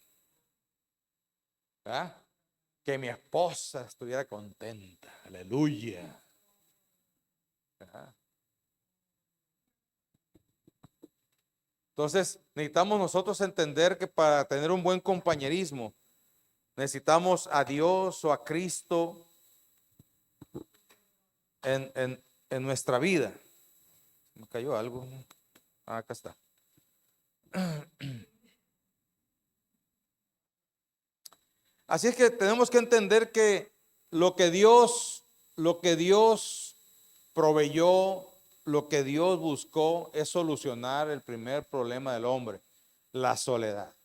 ¿Verdad? Que mi esposa estuviera contenta. Aleluya. ¿Verdad? Entonces, necesitamos nosotros entender que para tener un buen compañerismo, necesitamos a Dios o a Cristo en nuestra vida. Me cayó algo. Ah, acá está. Así es que tenemos que entender que lo que Dios proveyó, lo que Dios buscó es solucionar el primer problema del hombre, la soledad.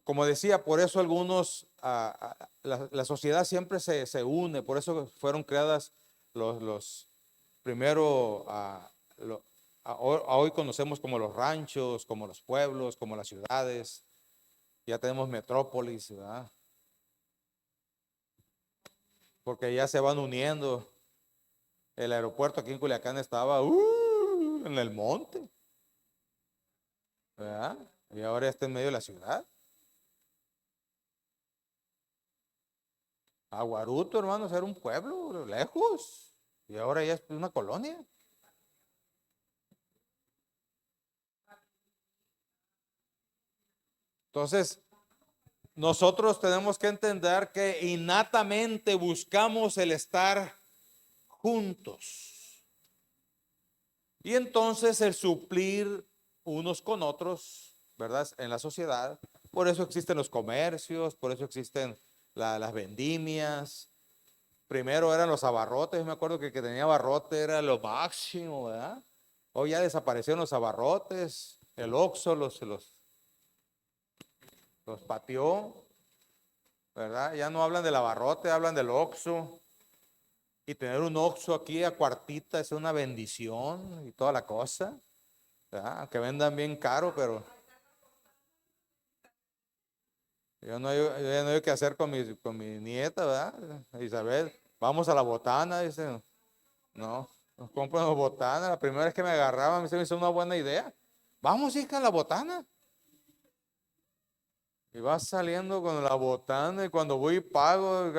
Como decía, por eso algunos, la sociedad siempre se une, por eso fueron creadas los primero, hoy conocemos como los ranchos, como los pueblos, como las ciudades, ya tenemos metrópolis, ¿verdad? Porque ya se van uniendo. El aeropuerto aquí en Culiacán estaba en el monte, ¿verdad? Y ahora está en medio de la ciudad. Aguaruto, hermanos, era un pueblo lejos. Y ahora ya es una colonia. Entonces, nosotros tenemos que entender que innatamente buscamos el estar juntos. Y entonces el suplir unos con otros, ¿verdad? En la sociedad. Por eso existen los comercios, por eso existen las vendimias. Primero eran los abarrotes, me acuerdo que el que tenía abarrote era lo máximo, ¿verdad? Hoy ya desaparecieron los abarrotes, el Oxxo los pateó, ¿verdad? Ya no hablan del abarrote, hablan del Oxxo. Y tener un Oxxo aquí a cuartita es una bendición y toda la cosa, ¿verdad? Aunque vendan bien caro, pero yo ya no hay qué hacer con mi nieta, ¿verdad? Isabel, vamos a la botana, dice. No, nos compran la botana. La primera vez que me agarraba, a mí se me hizo una buena idea. Vamos, hija, a la botana. Y vas saliendo con la botana y cuando voy y pago,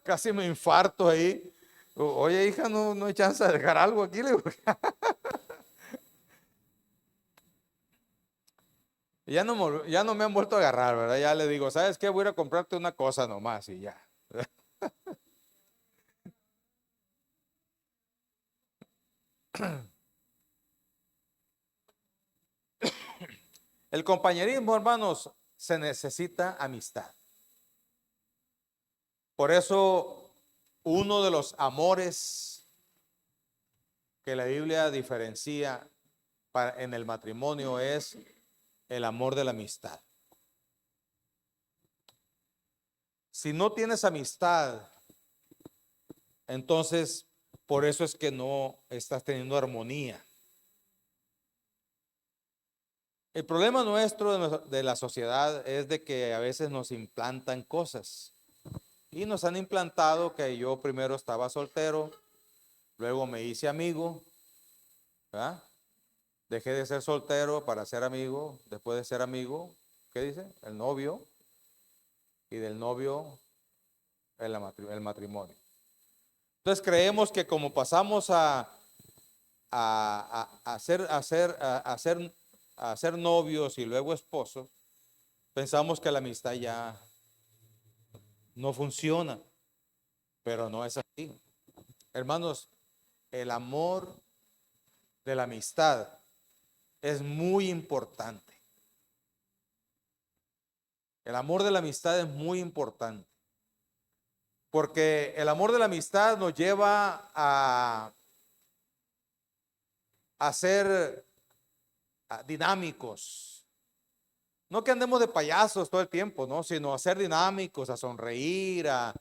casi me infarto ahí. Oye, hija, no hay chance de dejar algo aquí. Le digo. Ya no me han vuelto a agarrar, ¿verdad? Ya le digo, ¿sabes qué? Voy a ir a comprarte una cosa nomás y ya. El compañerismo, hermanos, se necesita amistad. Por eso, uno de los amores que la Biblia diferencia en el matrimonio es el amor de la amistad. Si no tienes amistad, entonces por eso es que no estás teniendo armonía. El problema nuestro de la sociedad es de que a veces nos implantan cosas y nos han implantado que yo primero estaba soltero luego me hice amigo, ¿verdad? Dejé de ser soltero para ser amigo, después de ser amigo, ¿qué dice? El novio, y del novio el matrimonio. Entonces creemos que como pasamos a ser novios y luego esposos, pensamos que la amistad ya no funciona, pero no es así. Hermanos, el amor de la amistad es muy importante. El amor de la amistad es muy importante. Porque el amor de la amistad nos lleva a ser dinámicos. No que andemos de payasos todo el tiempo, ¿no? Sino a ser dinámicos, a sonreír, a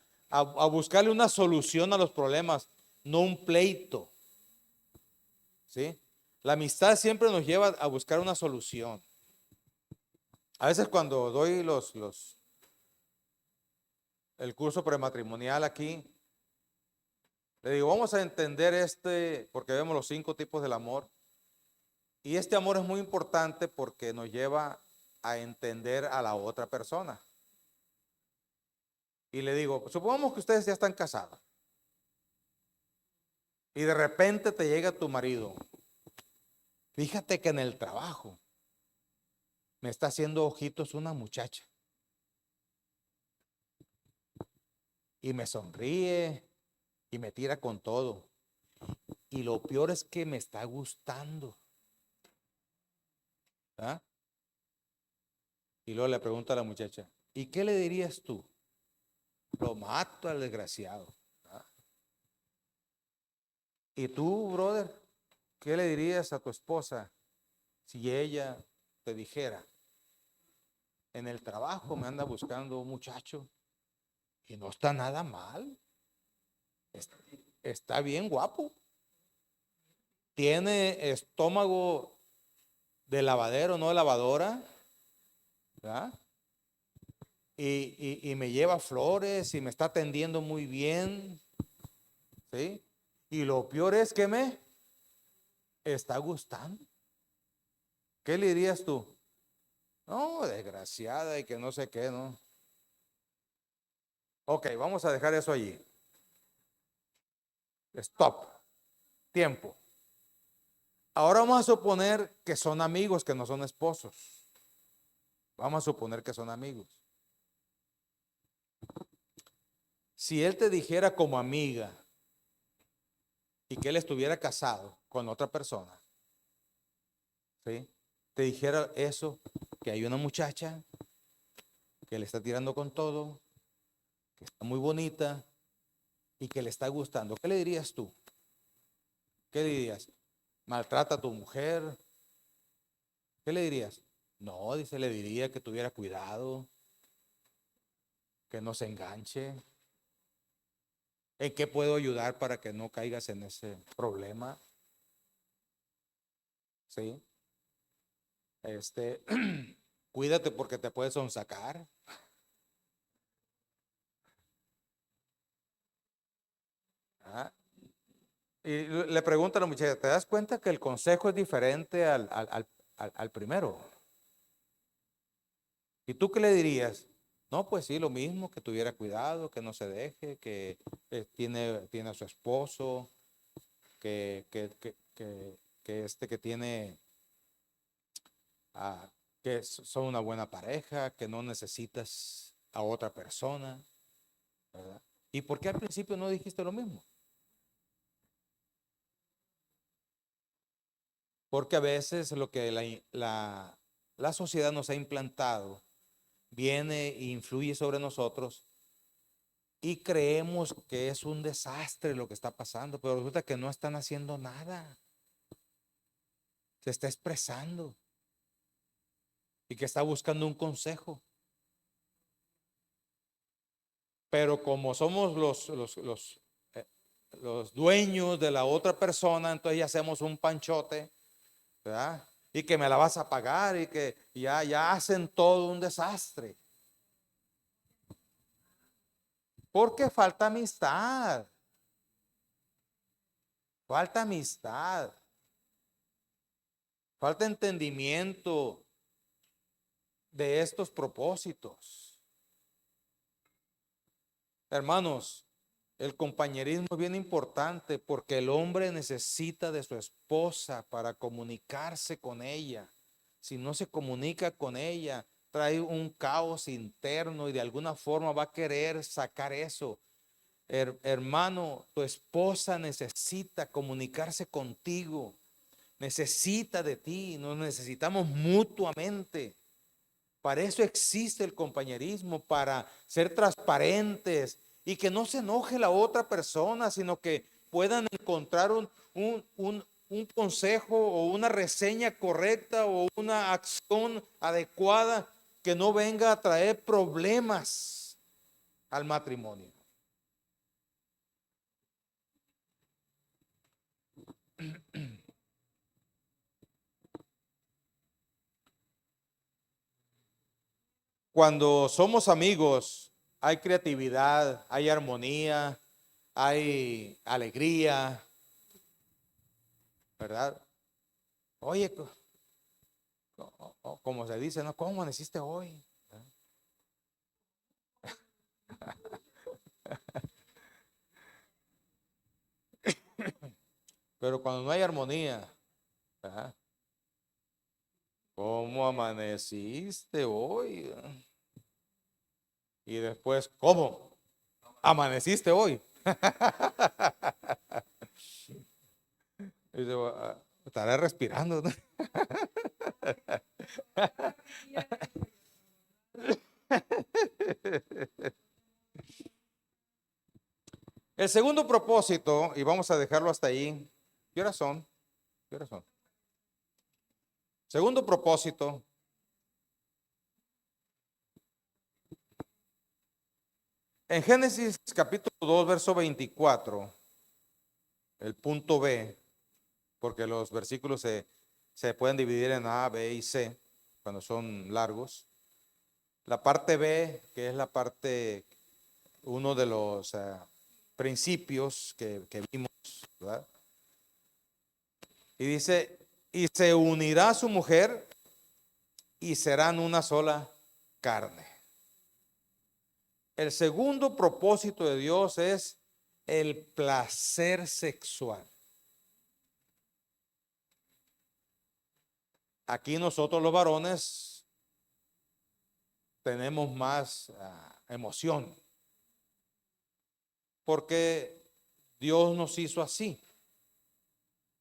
buscarle una solución a los problemas, no un pleito. ¿Sí? La amistad siempre nos lleva a buscar una solución. A veces cuando doy el curso prematrimonial aquí, le digo, vamos a entender porque vemos los 5 tipos del amor. Y este amor es muy importante porque nos lleva a entender a la otra persona. Y le digo, supongamos que ustedes ya están casados. Y de repente te llega tu marido. Fíjate que en el trabajo me está haciendo ojitos una muchacha. Y me sonríe y me tira con todo. Y lo peor es que me está gustando. ¿Ah? Y luego le pregunta a la muchacha, ¿y qué le dirías tú? Lo mato al desgraciado. ¿Ah? ¿Y tú, brother, qué le dirías a tu esposa si ella te dijera, en el trabajo me anda buscando un muchacho y no está nada mal, está bien guapo, tiene estómago de lavadero, no de lavadora, ¿verdad? Y me lleva flores y me está atendiendo muy bien, ¿sí? Y lo peor es que me está gustando. ¿Qué le dirías tú? No, desgraciada y que no sé qué, ¿no? Ok, vamos a dejar eso allí. Stop. Tiempo. Ahora vamos a suponer que son amigos, que no son esposos. Vamos a suponer que son amigos. Si él te dijera como amiga y que él estuviera casado con otra persona, ¿sí? Te dijera eso, que hay una muchacha que le está tirando con todo, que está muy bonita y que le está gustando, ¿qué le dirías tú? ¿Qué le dirías? ¿Maltrata a tu mujer? ¿Qué le dirías? No, dice, le diría que tuviera cuidado, que no se enganche. ¿En qué puedo ayudar para que no caigas en ese problema? ¿Sí? Cuídate porque te puedes sonsacar. ¿Ah? Y le pregunta a la muchacha, ¿te das cuenta que el consejo es diferente al primero? ¿Y tú qué le dirías? No, pues sí, lo mismo, que tuviera cuidado, que no se deje, que tiene a su esposo, que, que, que, que tiene, ah, son una buena pareja, que no necesitas a otra persona, ¿verdad? ¿Y por qué al principio no dijiste lo mismo? Porque a veces lo que la sociedad nos ha implantado viene e influye sobre nosotros y creemos que es un desastre lo que está pasando, pero resulta que no están haciendo nada. Se está expresando y que está buscando un consejo. Pero como somos eh, los dueños de la otra persona, entonces ya hacemos un panchote, ¿verdad? Y que me la vas a pagar y que ya hacen todo un desastre. Porque falta amistad. falta amistad, falta entendimiento de estos propósitos. Hermanos, el compañerismo es bien importante porque el hombre necesita de su esposa para comunicarse con ella. Si no se comunica con ella, trae un caos interno y de alguna forma va a querer sacar eso. Hermano, tu esposa necesita comunicarse contigo, necesita de ti, nos necesitamos mutuamente. Para eso existe el compañerismo, para ser transparentes y que no se enoje la otra persona, sino que puedan encontrar un consejo o una reseña correcta o una acción adecuada que no venga a traer problemas al matrimonio. Cuando somos amigos, hay creatividad, hay armonía, hay alegría, ¿verdad? Oye, como se dice, ¿no? ¿Cómo amaneciste hoy? Pero cuando no hay armonía, ¿verdad? ¿Cómo amaneciste hoy? Y después, ¿cómo amaneciste hoy? Y dice, estaré respirando, ¿no? El segundo propósito, y vamos a dejarlo hasta ahí. ¿Qué horas son? ¿Qué horas son? Segundo propósito. En Génesis capítulo 2, verso 24, el punto B, porque los versículos se pueden dividir en A, B y C, cuando son largos. La parte B, que es la parte, uno de los principios que vimos, ¿verdad? Y dice, y se unirá a su mujer y serán una sola carne. El segundo propósito de Dios es el placer sexual. Aquí nosotros los varones tenemos más emoción, porque Dios nos hizo así.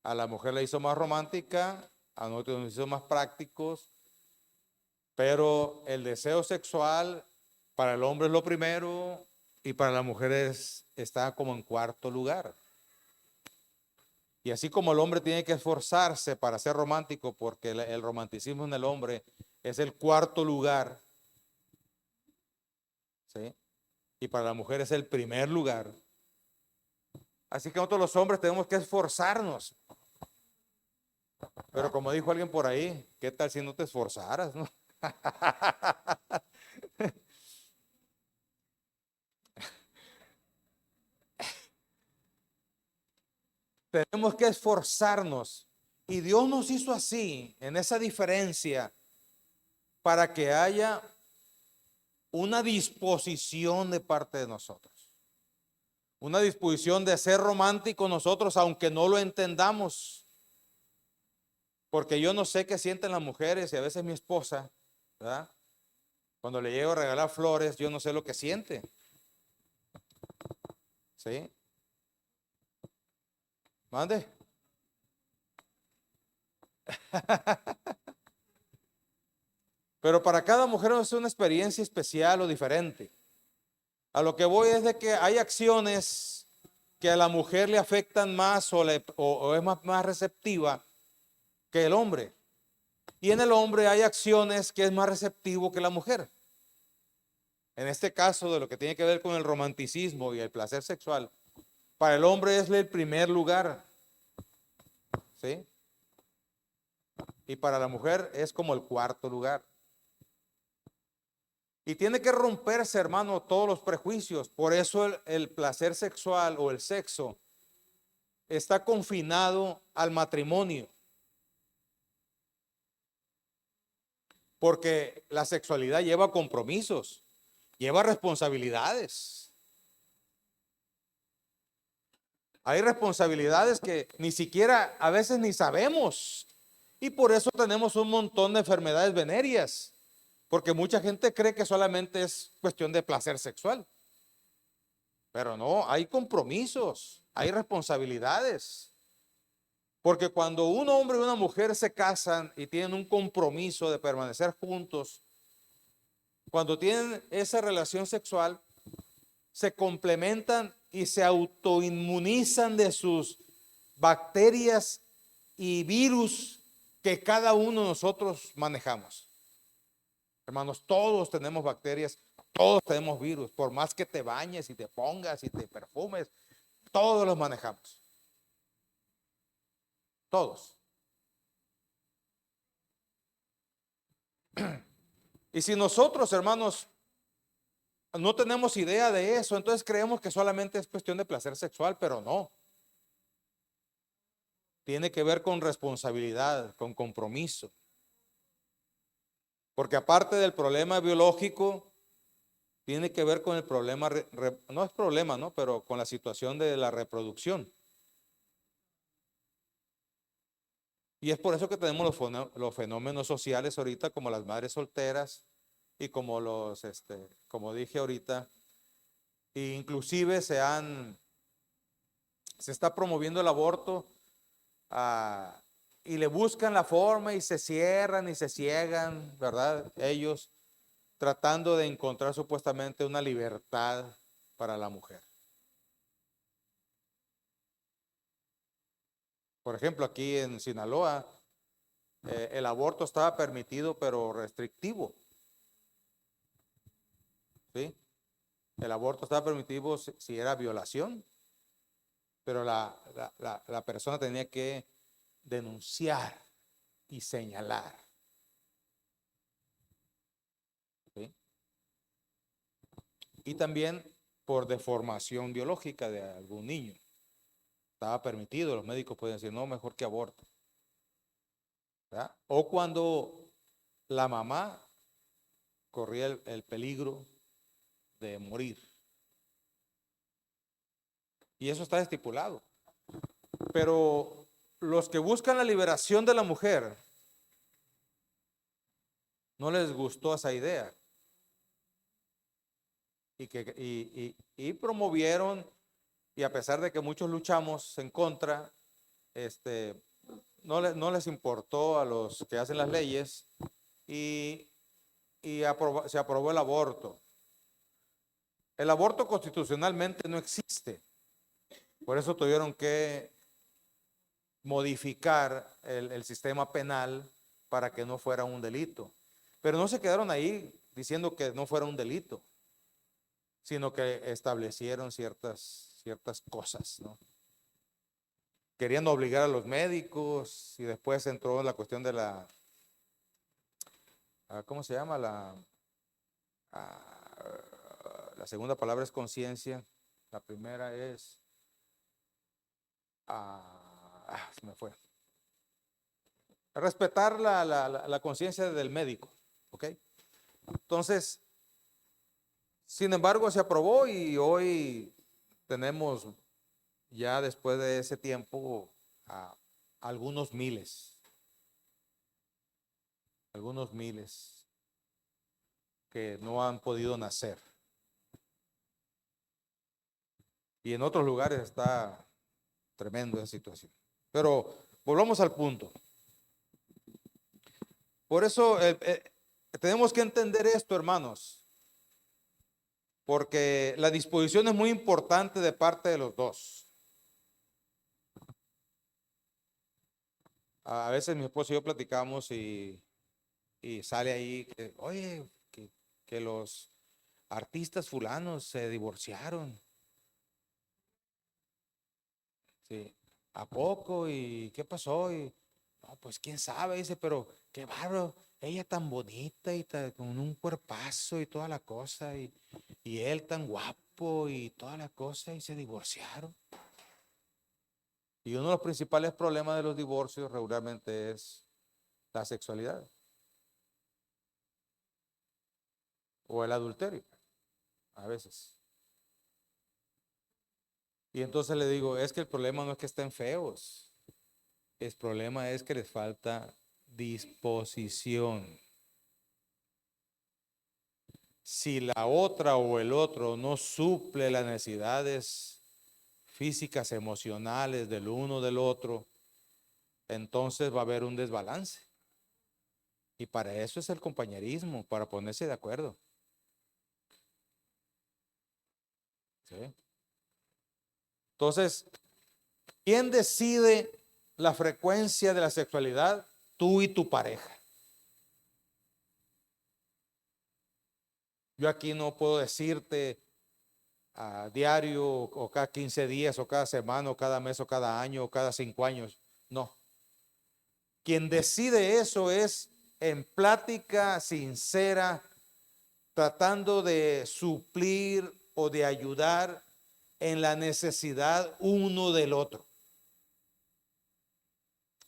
A la mujer la hizo más romántica, a nosotros nos hizo más prácticos, pero el deseo sexual para el hombre es lo primero y para la mujer está como en cuarto lugar. Y así como el hombre tiene que esforzarse para ser romántico, porque el romanticismo en el hombre es el cuarto lugar, ¿sí? Y para la mujer es el primer lugar. Así que nosotros los hombres tenemos que esforzarnos. Pero como dijo alguien por ahí, ¿qué tal si no te esforzaras, no? Tenemos que esforzarnos. Y Dios nos hizo así, en esa diferencia, para que haya una disposición de parte de nosotros. Una disposición de ser romántico nosotros, aunque no lo entendamos. Porque yo no sé qué sienten las mujeres y a veces mi esposa, ¿verdad? Cuando le llego a regalar flores, yo no sé lo que siente. ¿Sí? Mande. Pero para cada mujer es una experiencia especial o diferente. A lo que voy es de que hay acciones que a la mujer le afectan más o es más receptiva que el hombre. Y en el hombre hay acciones que es más receptivo que la mujer. En este caso, de lo que tiene que ver con el romanticismo y el placer sexual, para el hombre es el primer lugar, ¿sí? Y para la mujer es como el cuarto lugar. Y tiene que romperse, hermano, todos los prejuicios. Por eso el placer sexual o el sexo está confinado al matrimonio. Porque la sexualidad lleva compromisos, lleva responsabilidades. Hay responsabilidades que ni siquiera a veces ni sabemos. Y por eso tenemos un montón de enfermedades venéreas. Porque mucha gente cree que solamente es cuestión de placer sexual. Pero no, hay compromisos, hay responsabilidades. Porque cuando un hombre y una mujer se casan y tienen un compromiso de permanecer juntos, cuando tienen esa relación sexual, se complementan y se autoinmunizan de sus bacterias y virus que cada uno de nosotros manejamos. Hermanos, todos tenemos bacterias, todos tenemos virus, por más que te bañes y te pongas y te perfumes, todos los manejamos. Todos. Y si nosotros, hermanos, no tenemos idea de eso, entonces creemos que solamente es cuestión de placer sexual, pero no. Tiene que ver con responsabilidad, con compromiso. Porque aparte del problema biológico, tiene que ver con el problema, no es problema, ¿no? Pero con la situación de la reproducción. Y es por eso que tenemos los fenómenos sociales ahorita, como las madres solteras y como como dije ahorita, e inclusive se está promoviendo el aborto, y le buscan la forma y se cierran y se ciegan, ¿verdad? Ellos tratando de encontrar supuestamente una libertad para la mujer. Por ejemplo, aquí en Sinaloa, el aborto estaba permitido pero restrictivo, ¿sí? El aborto estaba permitido si era violación, pero la persona tenía que denunciar y señalar, ¿sí? Y también por deformación biológica de algún niño. Estaba permitido, los médicos pueden decir, no, mejor que aborto, ¿verdad? O cuando la mamá corría el peligro de morir. Y eso está estipulado. Pero los que buscan la liberación de la mujer, no les gustó esa idea. Y promovieron, y a pesar de que muchos luchamos en contra, no les importó a los que hacen las leyes y se aprobó el aborto. El aborto constitucionalmente no existe. Por eso tuvieron que modificar el sistema penal para que no fuera un delito. Pero no se quedaron ahí diciendo que no fuera un delito, sino que establecieron ciertas cosas, ¿no? Querían obligar a los médicos y después entró la cuestión de ¿cómo se llama? La segunda palabra es conciencia, la primera es, se me fue. Respetar la conciencia del médico, ¿ok? Entonces, sin embargo, se aprobó y hoy tenemos ya después de ese tiempo algunos miles que no han podido nacer. Y en otros lugares está tremendo esa situación. Pero volvamos al punto. Por eso tenemos que entender esto, hermanos, porque la disposición es muy importante de parte de los dos. A veces mi esposo y yo platicamos y sale ahí, oye, que los artistas fulanos se divorciaron. Sí. ¿A poco? ¿Y qué pasó? No, pues quién sabe, dice, pero qué bárbaro. Ella tan bonita y con un cuerpazo y toda la cosa, y él tan guapo y toda la cosa, y se divorciaron. Y uno de los principales problemas de los divorcios regularmente es la sexualidad o el adulterio, a veces. Y entonces le digo, es que el problema no es que estén feos, el problema es que les falta disposición. Si la otra o el otro no suple las necesidades físicas, emocionales del uno del otro, entonces va a haber un desbalance. Y para eso es el compañerismo, para ponerse de acuerdo. ¿Sí? Entonces, ¿quién decide la frecuencia de la sexualidad? Tú y tu pareja. Yo aquí no puedo decirte a diario o cada 15 días o cada semana o cada mes o cada año o cada 5 años. No. Quien decide eso es en plática sincera, tratando de suplir o de ayudar en la necesidad uno del otro.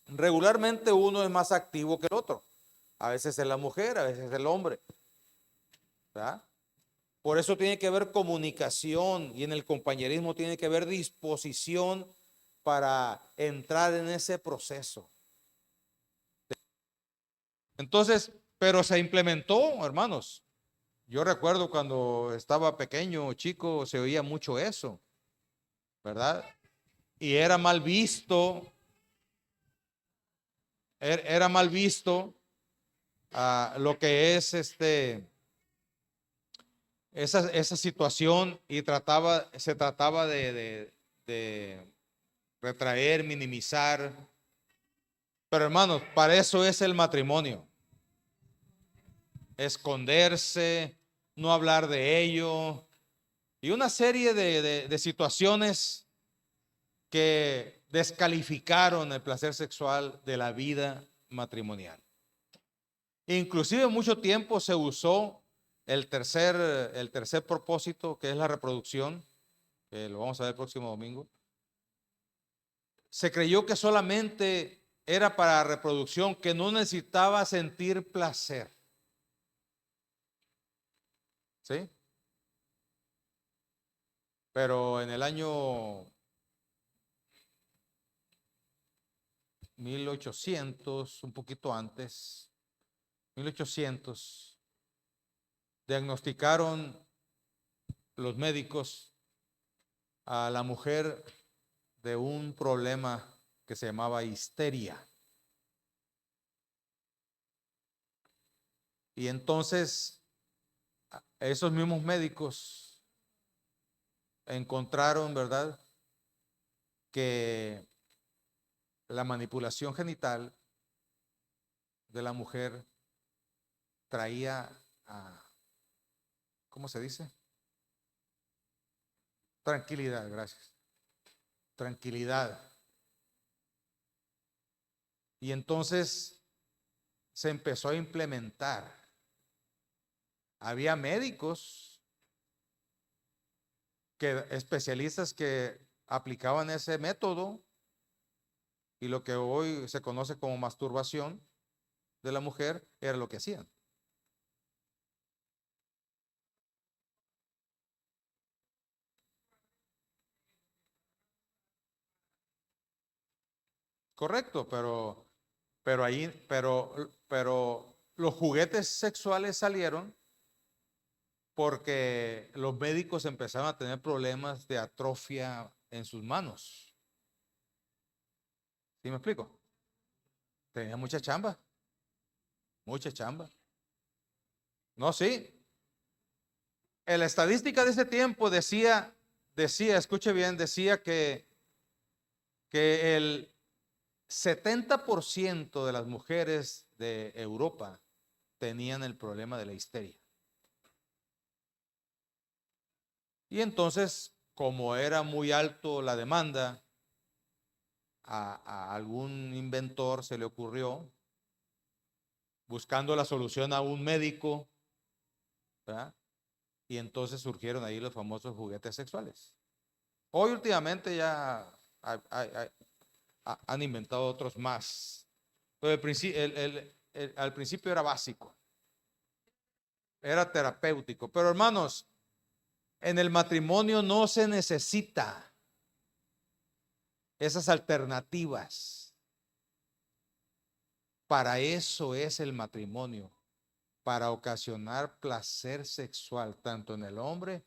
Regularmente uno es más activo que el otro. A veces es la mujer, a veces es el hombre. ¿Verdad? Por eso tiene que haber comunicación y en el compañerismo tiene que haber disposición para entrar en ese proceso. Entonces, pero se implementó, hermanos. Yo recuerdo cuando estaba pequeño, chico, se oía mucho eso, ¿verdad? Y era mal visto, era mal visto lo que es esa situación y se trataba de retraer, minimizar. Pero hermanos, para eso es el matrimonio. Esconderse, no hablar de ello y una serie de situaciones que descalificaron el placer sexual de la vida matrimonial. Inclusive mucho tiempo se usó el tercer propósito, que es la reproducción, que lo vamos a ver el próximo domingo. Se creyó que solamente era para reproducción, que no necesitaba sentir placer. ¿Sí? Pero en el año 1800, un poquito antes, 1800, diagnosticaron los médicos a la mujer de un problema que se llamaba histeria. Y entonces esos mismos médicos encontraron, ¿verdad?, que la manipulación genital de la mujer traía ¿cómo se dice? Tranquilidad, gracias. Tranquilidad. Y entonces se empezó a implementar. Había médicos, especialistas que aplicaban ese método y lo que hoy se conoce como masturbación de la mujer era lo que hacían. Correcto, pero los juguetes sexuales salieron porque los médicos empezaron a tener problemas de atrofia en sus manos. ¿Sí me explico? Tenía mucha chamba, mucha chamba. No, sí. En la estadística de ese tiempo decía, escuche bien, decía que el 70% de las mujeres de Europa tenían el problema de la histeria. Y entonces, como era muy alto la demanda, a algún inventor se le ocurrió, buscando la solución a un médico, ¿verdad? Y entonces surgieron ahí los famosos juguetes sexuales. Hoy últimamente ya han inventado otros más. Pero al principio era básico, era terapéutico. Pero hermanos, en el matrimonio no se necesita esas alternativas. Para eso es el matrimonio, para ocasionar placer sexual tanto en el hombre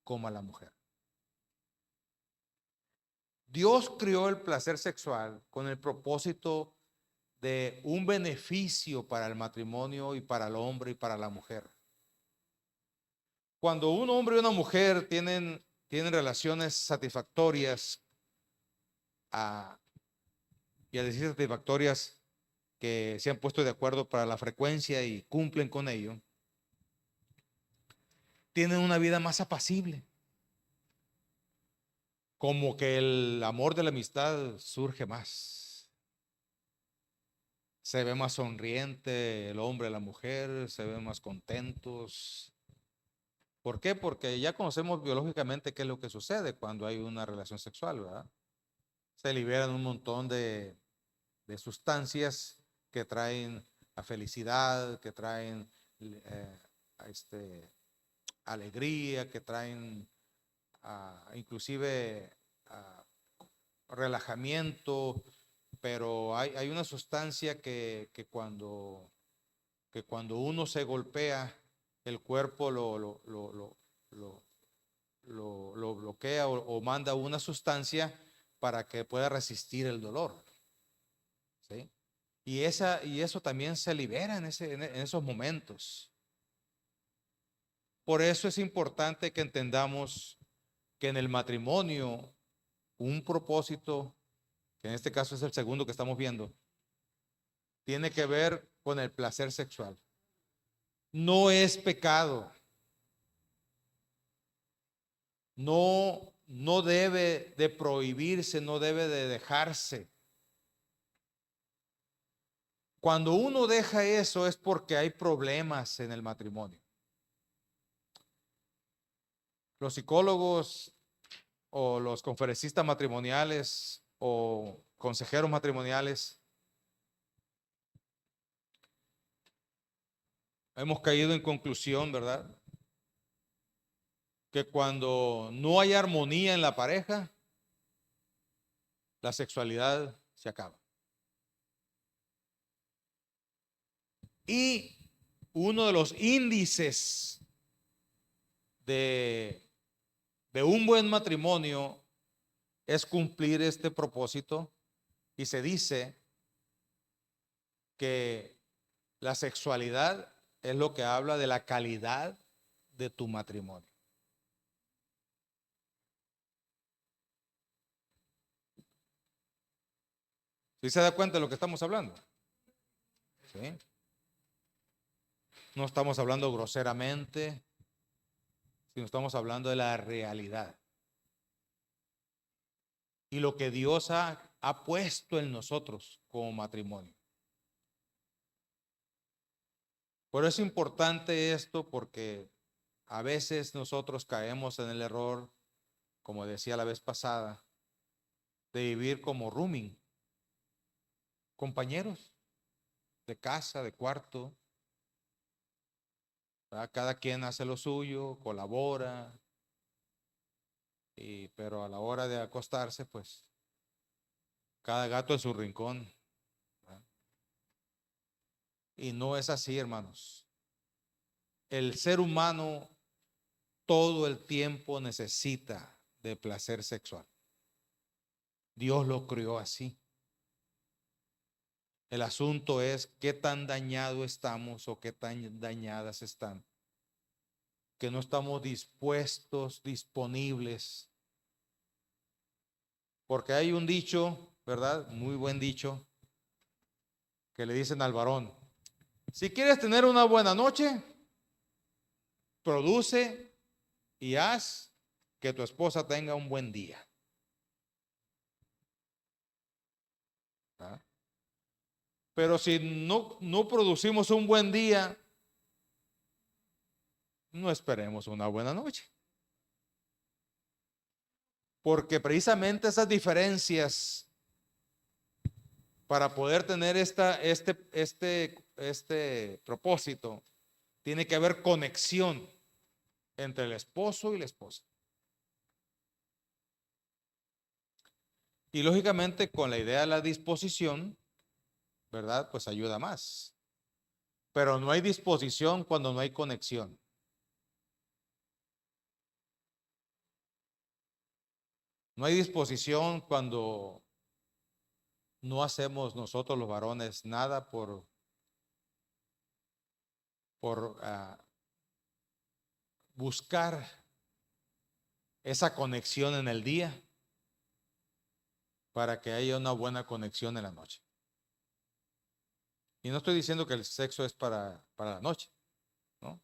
como a la mujer. Dios creó el placer sexual con el propósito de un beneficio para el matrimonio y para el hombre y para la mujer. Cuando un hombre y una mujer tienen relaciones satisfactorias, y a decir satisfactorias, que se han puesto de acuerdo para la frecuencia y cumplen con ello, tienen una vida más apacible. Como que el amor de la amistad surge más. Se ve más sonriente el hombre, la mujer, se ven más contentos. ¿Por qué? Porque ya conocemos biológicamente qué es lo que sucede cuando hay una relación sexual, ¿verdad? Se liberan un montón de sustancias que traen la felicidad, que traen alegría, que traen inclusive relajamiento, pero hay una sustancia que cuando uno se golpea, el cuerpo lo bloquea o manda una sustancia para que pueda resistir el dolor. ¿Sí? Y eso también se libera en esos momentos. Por eso es importante que entendamos que en el matrimonio un propósito, que en este caso es el segundo que estamos viendo, tiene que ver con el placer sexual. No es pecado. No debe de prohibirse, no debe de dejarse. Cuando uno deja eso es porque hay problemas en el matrimonio. Los psicólogos o los conferencistas matrimoniales o consejeros matrimoniales hemos caído en conclusión, ¿verdad? Que cuando no hay armonía en la pareja, la sexualidad se acaba. Y uno de los índices de un buen matrimonio es cumplir este propósito, y se dice que la sexualidad es lo que habla de la calidad de tu matrimonio. ¿Sí se da cuenta de lo que estamos hablando? ¿Sí? No estamos hablando groseramente, sino estamos hablando de la realidad. Y lo que Dios ha puesto en nosotros como matrimonio. Por eso es importante esto, porque a veces nosotros caemos en el error, como decía la vez pasada, de vivir como rooming, compañeros de casa, de cuarto. ¿Verdad? Cada quien hace lo suyo, colabora, pero a la hora de acostarse, pues, cada gato en su rincón. ¿Verdad? Y no es así, hermanos. El ser humano todo el tiempo necesita de placer sexual. Dios lo creó así. El asunto es qué tan dañado estamos o qué tan dañadas están, que no estamos dispuestos, disponibles. Porque hay un dicho, ¿verdad? Muy buen dicho, que le dicen al varón: si quieres tener una buena noche, produce y haz que tu esposa tenga un buen día. ¿Ah? Pero si no producimos un buen día, no esperemos una buena noche. Porque precisamente esas diferencias para poder tener este propósito, tiene que haber conexión entre el esposo y la esposa. Y lógicamente con la idea de la disposición, ¿verdad? Pues ayuda más. Pero no hay disposición cuando no hay conexión. No hay disposición cuando no hacemos nosotros los varones nada por buscar esa conexión en el día para que haya una buena conexión en la noche. Y no estoy diciendo que el sexo es para la noche, ¿no?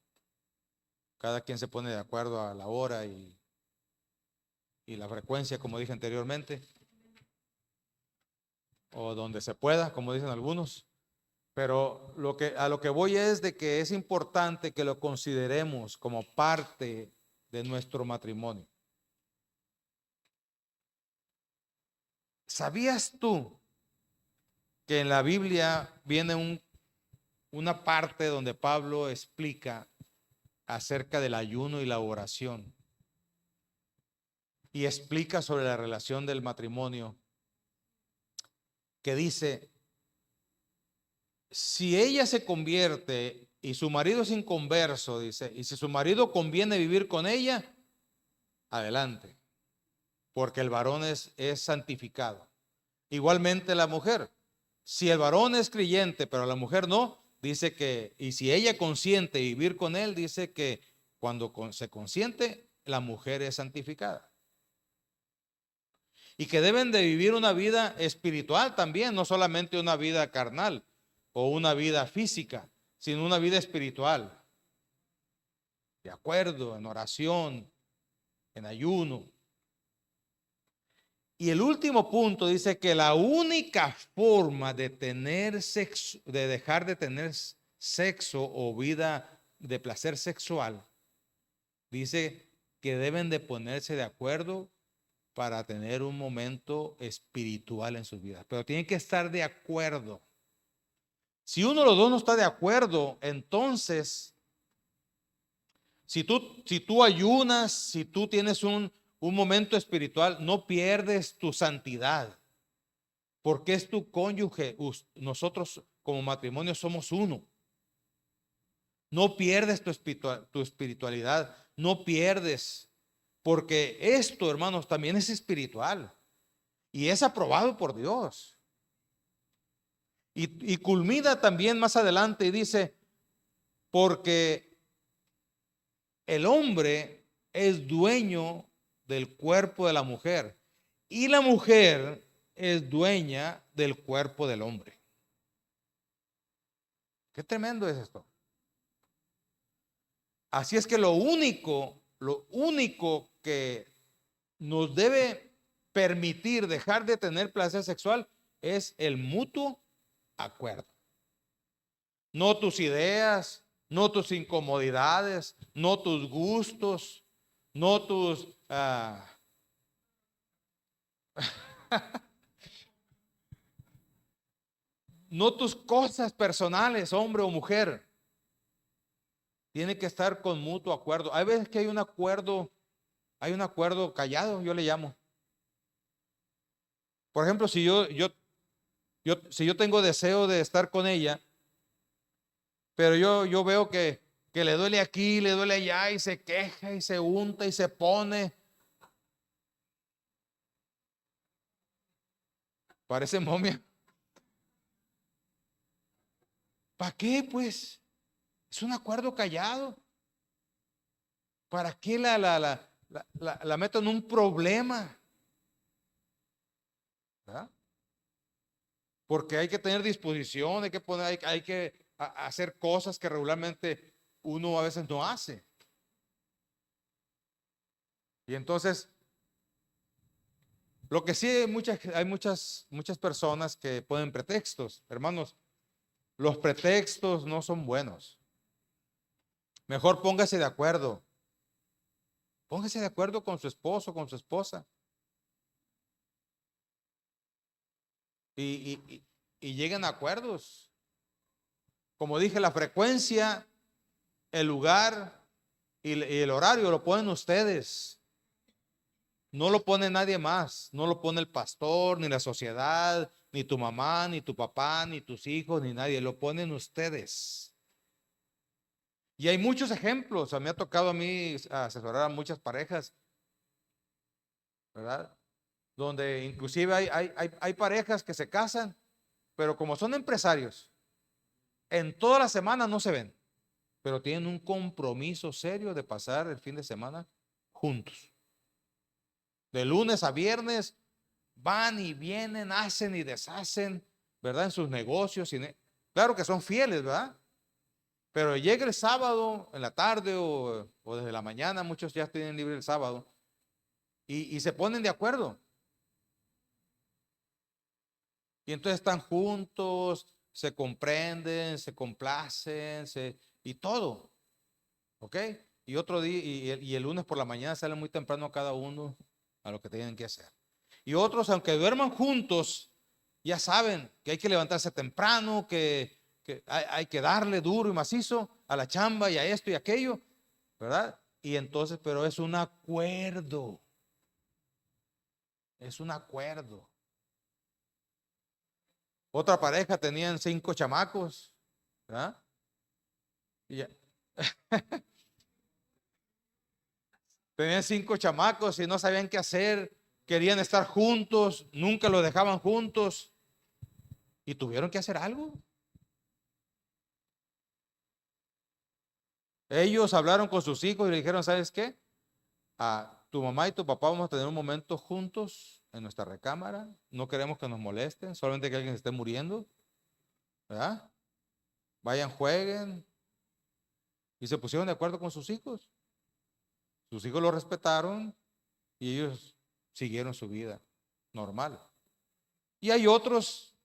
Cada quien se pone de acuerdo a la hora y la frecuencia, como dije anteriormente, o donde se pueda, como dicen algunos. Pero a lo que voy es de que es importante que lo consideremos como parte de nuestro matrimonio. ¿Sabías tú que en la Biblia viene una parte donde Pablo explica acerca del ayuno y la oración? Y explica sobre la relación del matrimonio, que dice, si ella se convierte y su marido es inconverso, dice, y si su marido conviene vivir con ella, adelante, porque el varón es santificado. Igualmente la mujer, si el varón es creyente, pero la mujer no, dice que, y si ella consiente vivir con él, dice que cuando se consiente, la mujer es santificada. Y que deben de vivir una vida espiritual también, no solamente una vida carnal o una vida física, sino una vida espiritual. De acuerdo, en oración, en ayuno. Y el último punto dice que la única forma de tener sexo, de dejar de tener sexo o vida de placer sexual, dice que deben de ponerse de acuerdo para tener un momento espiritual en sus vidas. Pero tienen que estar de acuerdo. Si uno de los dos no está de acuerdo, entonces, si tú ayunas, si tú tienes un momento espiritual, no pierdes tu santidad, porque es tu cónyuge. Nosotros como matrimonio somos uno. No pierdes tu espiritualidad, no pierdes, porque esto, hermanos, también es espiritual y es aprobado por Dios. Y culmina también más adelante y dice, porque el hombre es dueño del cuerpo de la mujer y la mujer es dueña del cuerpo del hombre. Qué tremendo es esto. Así es que lo único que nos debe permitir dejar de tener placer sexual es el mutuo acuerdo. No tus ideas, no tus incomodidades, no tus gustos, no tus no tus cosas personales, hombre o mujer. Tiene que estar con mutuo acuerdo. Hay veces que hay un acuerdo callado, yo le llamo. Por ejemplo, si si yo tengo deseo de estar con ella, pero yo veo que le duele aquí, le duele allá, y se queja, y se unta, y se pone. Parece momia. ¿Para qué, pues? Es un acuerdo callado. ¿Para qué la meto en un problema? ¿Verdad? Porque hay que tener disposición, hay que hacer cosas que regularmente uno a veces no hace. Y entonces, lo que sí hay muchas personas que ponen pretextos. Hermanos, los pretextos no son buenos. Mejor póngase de acuerdo. Póngase de acuerdo con su esposo, con su esposa. y lleguen a acuerdos. Como dije, la frecuencia, el lugar y el horario lo ponen ustedes. No lo pone nadie más, no lo pone el pastor, ni la sociedad, ni tu mamá, ni tu papá, ni tus hijos, ni nadie, lo ponen ustedes. Y hay muchos ejemplos, me ha tocado a mí asesorar a muchas parejas, ¿verdad? Donde inclusive hay parejas que se casan, pero como son empresarios, en toda la semana no se ven, pero tienen un compromiso serio de pasar el fin de semana juntos. De lunes a viernes van y vienen, hacen y deshacen, ¿verdad? En sus negocios. Claro que son fieles, ¿verdad? Pero llega el sábado en la tarde o desde la mañana, muchos ya tienen libre el sábado, y se ponen de acuerdo. Y entonces están juntos, se comprenden, se complacen, y todo. ¿Ok? Y otro día, y el lunes por la mañana salen muy temprano cada uno a lo que tienen que hacer. Y otros, aunque duerman juntos, ya saben que hay que levantarse temprano, que hay que darle duro y macizo a la chamba y a esto y aquello, ¿verdad? Y entonces, pero es un acuerdo. Es un acuerdo. Otra pareja tenían 5 chamacos, ¿verdad? Y ya. Tenían 5 chamacos y no sabían qué hacer, querían estar juntos, nunca los dejaban juntos y tuvieron que hacer algo. Ellos hablaron con sus hijos y le dijeron, ¿sabes qué? Tu mamá y tu papá vamos a tener un momento juntos en nuestra recámara, no queremos que nos molesten, solamente que alguien se esté muriendo, ¿verdad? Vayan, jueguen. Y se pusieron de acuerdo con sus hijos. Sus hijos lo respetaron y ellos siguieron su vida normal. Y hay otros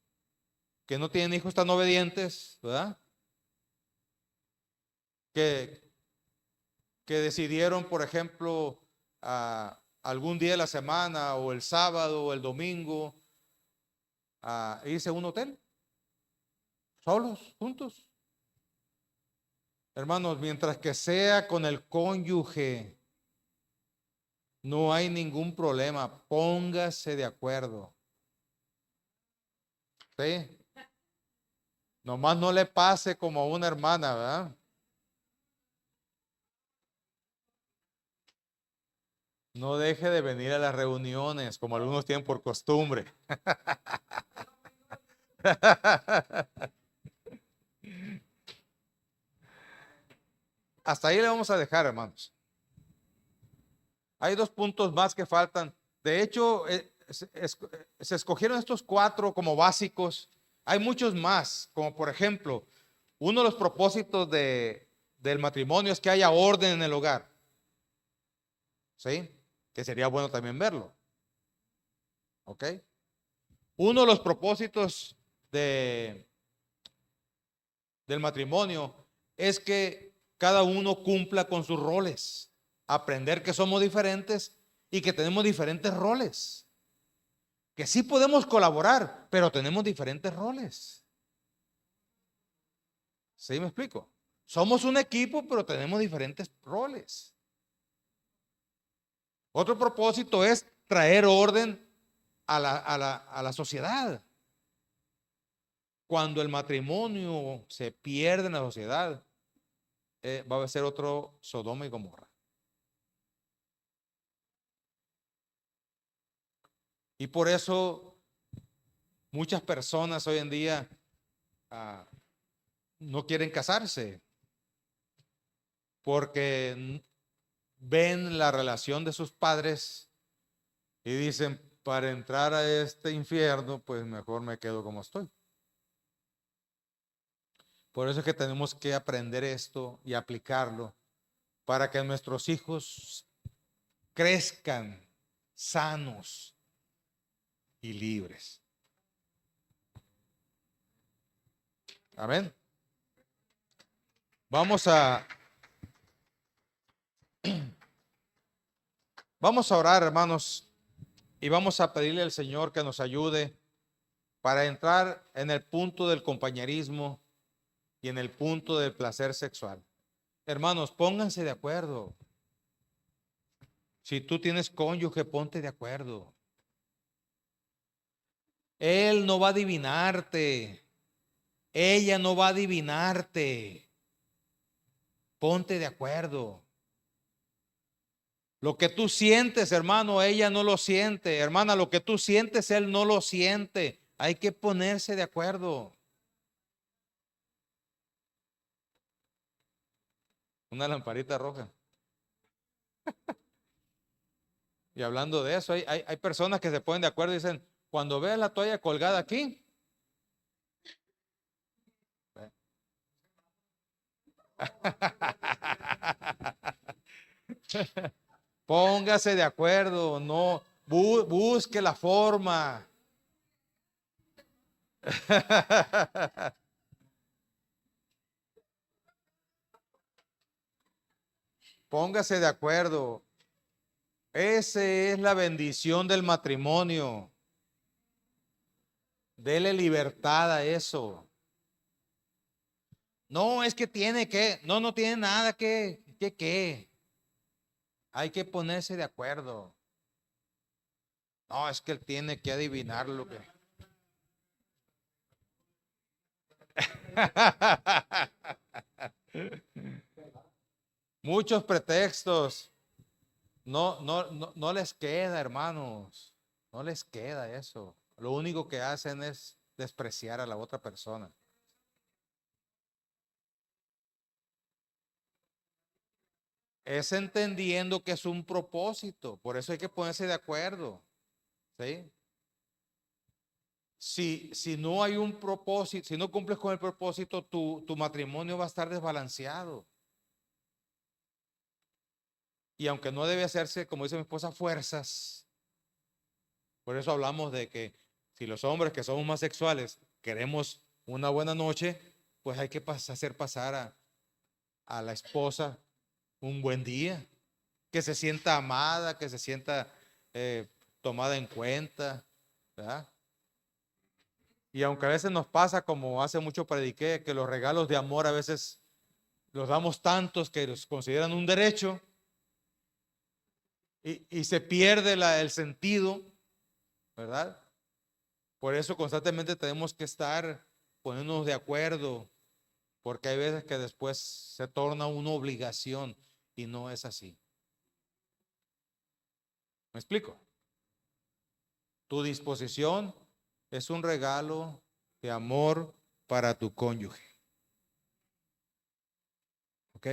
que no tienen hijos tan obedientes, ¿verdad? Que, que decidieron, por ejemplo, algún día de la semana o el sábado o el domingo irse a un hotel, solos, juntos. Hermanos, mientras que sea con el cónyuge, no hay ningún problema. Póngase de acuerdo. ¿Sí? Nomás no le pase como a una hermana, ¿verdad? No deje de venir a las reuniones como algunos tienen por costumbre. Hasta ahí le vamos a dejar, hermanos. Hay 2 puntos más que faltan. De hecho, se escogieron estos 4 como básicos. Hay muchos más, como por ejemplo, uno de los propósitos del matrimonio es que haya orden en el hogar. ¿Sí? Que sería bueno también verlo. ¿Ok? Uno de los propósitos del matrimonio es que cada uno cumpla con sus roles. Aprender que somos diferentes y que tenemos diferentes roles. Que sí podemos colaborar, pero tenemos diferentes roles. ¿Sí me explico? Somos un equipo, pero tenemos diferentes roles. Otro propósito es traer orden a la sociedad. Cuando el matrimonio se pierde en la sociedad, va a ser otro Sodoma y Gomorra. Y por eso muchas personas hoy en día no quieren casarse, porque ven la relación de sus padres y dicen, para entrar a este infierno, pues mejor me quedo como estoy. Por eso es que tenemos que aprender esto y aplicarlo para que nuestros hijos crezcan sanos y libres. Amén. Vamos a orar, hermanos, y vamos a pedirle al Señor que nos ayude para entrar en el punto del compañerismo y en el punto del placer sexual. Hermanos, pónganse de acuerdo. Si tú tienes cónyuge, ponte de acuerdo. Él no va a adivinarte. Ella no va a adivinarte. Ponte de acuerdo. Lo que tú sientes, hermano, ella no lo siente. Hermana, lo que tú sientes, él no lo siente. Hay que ponerse de acuerdo. Una lamparita roja. Y hablando de eso, hay personas que se ponen de acuerdo y dicen, cuando veas la toalla colgada aquí, póngase de acuerdo, no busque la forma. Póngase de acuerdo. Esa es la bendición del matrimonio. Dele libertad a eso. No, es que tiene que, no tiene nada que. Hay que ponerse de acuerdo. No, es que él tiene que adivinar lo que. Muchos pretextos. No les queda, hermanos. No les queda eso. Lo único que hacen es despreciar a la otra persona. Es entendiendo que es un propósito. Por eso hay que ponerse de acuerdo. ¿Sí? Si no hay un propósito, si no cumples con el propósito, tu matrimonio va a estar desbalanceado. Y aunque no debe hacerse, como dice mi esposa, fuerzas. Por eso hablamos de que si los hombres que somos más sexuales queremos una buena noche, pues hay que hacer pasar a la esposa un buen día. Que se sienta amada, que se sienta tomada en cuenta, ¿verdad? Y aunque a veces nos pasa, como hace mucho prediqué, que los regalos de amor a veces los damos tantos que los consideran un derecho y se pierde el sentido, ¿verdad? Por eso constantemente tenemos que estar poniéndonos de acuerdo, porque hay veces que después se torna una obligación y no es así. ¿Me explico? Tu disposición es un regalo de amor para tu cónyuge. ¿Ok?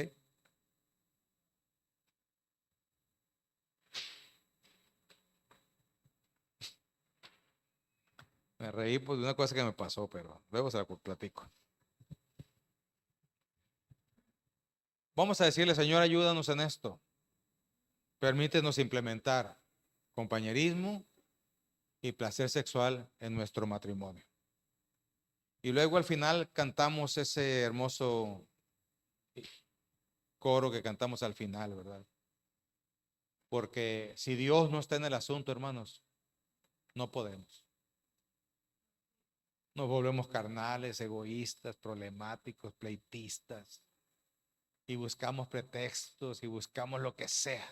Me reí por una cosa que me pasó, pero luego se la platico. Vamos a decirle, Señor, ayúdanos en esto. Permítenos implementar compañerismo y placer sexual en nuestro matrimonio. Y luego al final cantamos ese hermoso coro que cantamos al final, ¿verdad? Porque si Dios no está en el asunto, hermanos, no podemos. Nos volvemos carnales, egoístas, problemáticos, pleitistas. Y buscamos pretextos y buscamos lo que sea.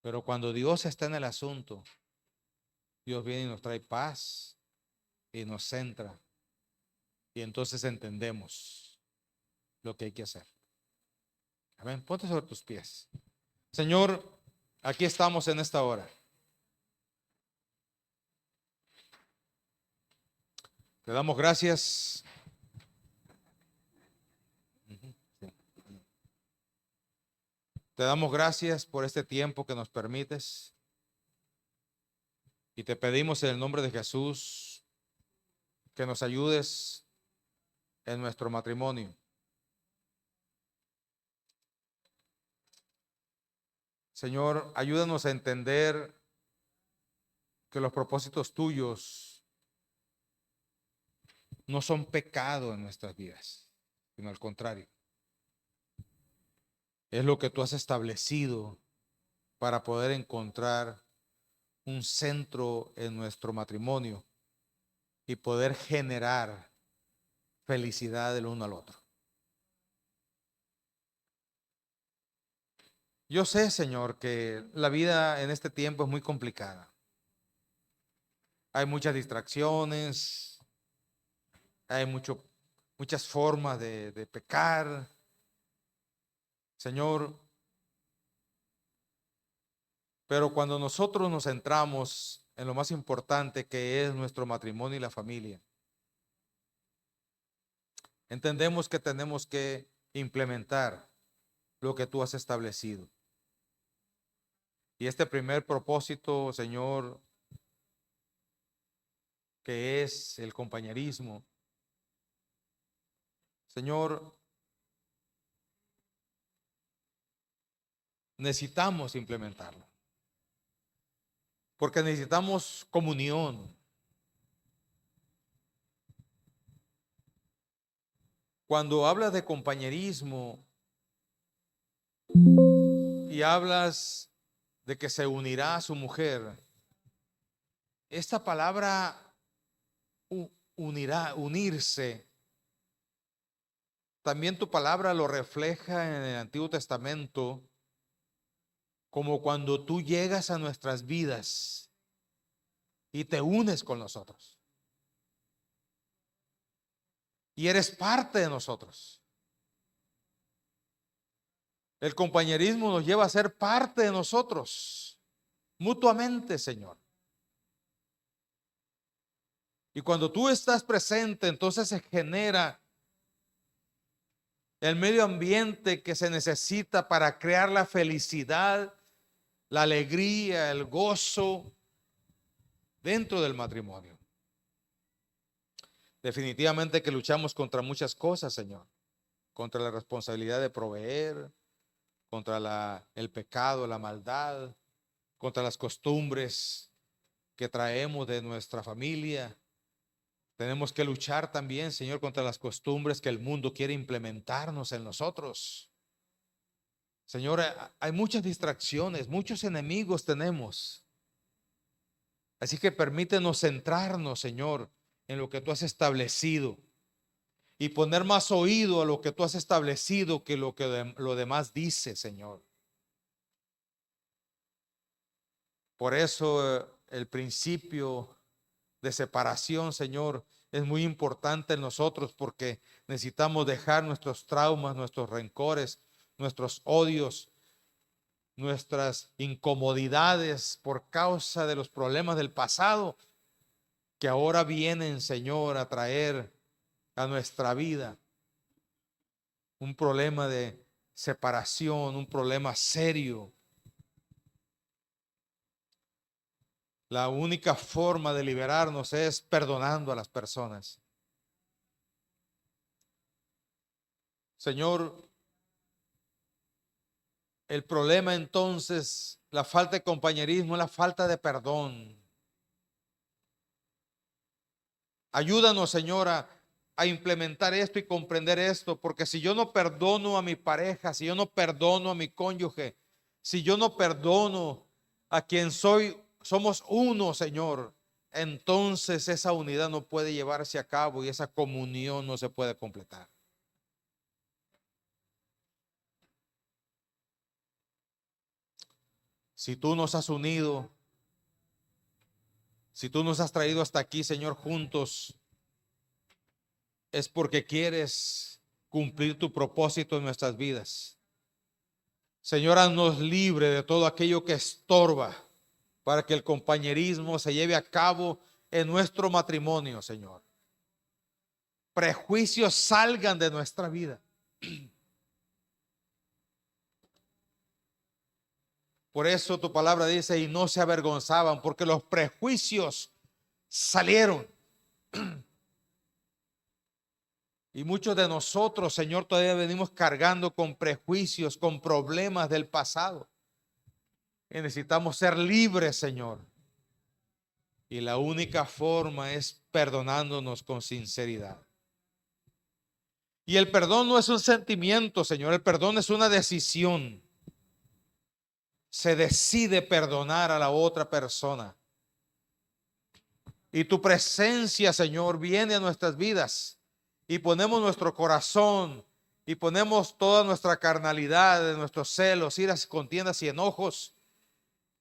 Pero cuando Dios está en el asunto, Dios viene y nos trae paz y nos centra. Y entonces entendemos lo que hay que hacer. Amén. Ponte sobre tus pies. Señor, aquí estamos en esta hora. Te damos gracias. Te damos gracias por este tiempo que nos permites. Y te pedimos en el nombre de Jesús que nos ayudes en nuestro matrimonio. Señor, ayúdanos a entender que los propósitos tuyos no son pecado en nuestras vidas, sino al contrario. Es lo que tú has establecido para poder encontrar un centro en nuestro matrimonio y poder generar felicidad del uno al otro. Yo sé, Señor, que la vida en este tiempo es muy complicada. Hay muchas distracciones, hay muchas formas de pecar. Señor, pero cuando nosotros nos centramos en lo más importante que es nuestro matrimonio y la familia, entendemos que tenemos que implementar lo que tú has establecido. Y este primer propósito, Señor, que es el compañerismo, Señor, necesitamos implementarlo. Porque necesitamos comunión. Cuando hablas de compañerismo y hablas de que se unirá a su mujer, esta palabra unirá, unirse, también tu palabra lo refleja en el Antiguo Testamento, como cuando tú llegas a nuestras vidas y te unes con nosotros. Y eres parte de nosotros. El compañerismo nos lleva a ser parte de nosotros, mutuamente, Señor. Y cuando tú estás presente, entonces se genera el medio ambiente que se necesita para crear la felicidad, la alegría, el gozo dentro del matrimonio. Definitivamente que luchamos contra muchas cosas, Señor. Contra la responsabilidad de proveer, contra el pecado, la maldad, contra las costumbres que traemos de nuestra familia. Tenemos que luchar también, Señor, contra las costumbres que el mundo quiere implementarnos en nosotros. Señor, hay muchas distracciones, muchos enemigos tenemos. Así que permítenos centrarnos, Señor, en lo que tú has establecido y poner más oído a lo que tú has establecido que lo demás dice, Señor. Por eso el principio de separación, Señor, es muy importante en nosotros porque necesitamos dejar nuestros traumas, nuestros rencores, nuestros odios, nuestras incomodidades por causa de los problemas del pasado que ahora vienen, Señor, a traer a nuestra vida un problema de separación, un problema serio. La única forma de liberarnos es perdonando a las personas. Señor, el problema entonces, la falta de compañerismo, es la falta de perdón. Ayúdanos, Señora, a implementar esto y comprender esto, porque si yo no perdono a mi pareja, si yo no perdono a mi cónyuge, si yo no perdono a quien somos uno, Señor, entonces esa unidad no puede llevarse a cabo y esa comunión no se puede completar. Si tú nos has unido, si tú nos has traído hasta aquí, Señor, juntos, es porque quieres cumplir tu propósito en nuestras vidas. Señor, haznos libre de todo aquello que estorba para que el compañerismo se lleve a cabo en nuestro matrimonio, Señor. Prejuicios salgan de nuestra vida. Por eso tu palabra dice, y no se avergonzaban, porque los prejuicios salieron. Y muchos de nosotros, Señor, todavía venimos cargando con prejuicios, con problemas del pasado. Y necesitamos ser libres, Señor. Y la única forma es perdonándonos con sinceridad. Y el perdón no es un sentimiento, Señor. El perdón es una decisión. Se decide perdonar a la otra persona. y tu presencia, Señor, viene a nuestras vidas y ponemos nuestro corazón y ponemos toda nuestra carnalidad, nuestros celos, iras, contiendas y enojos.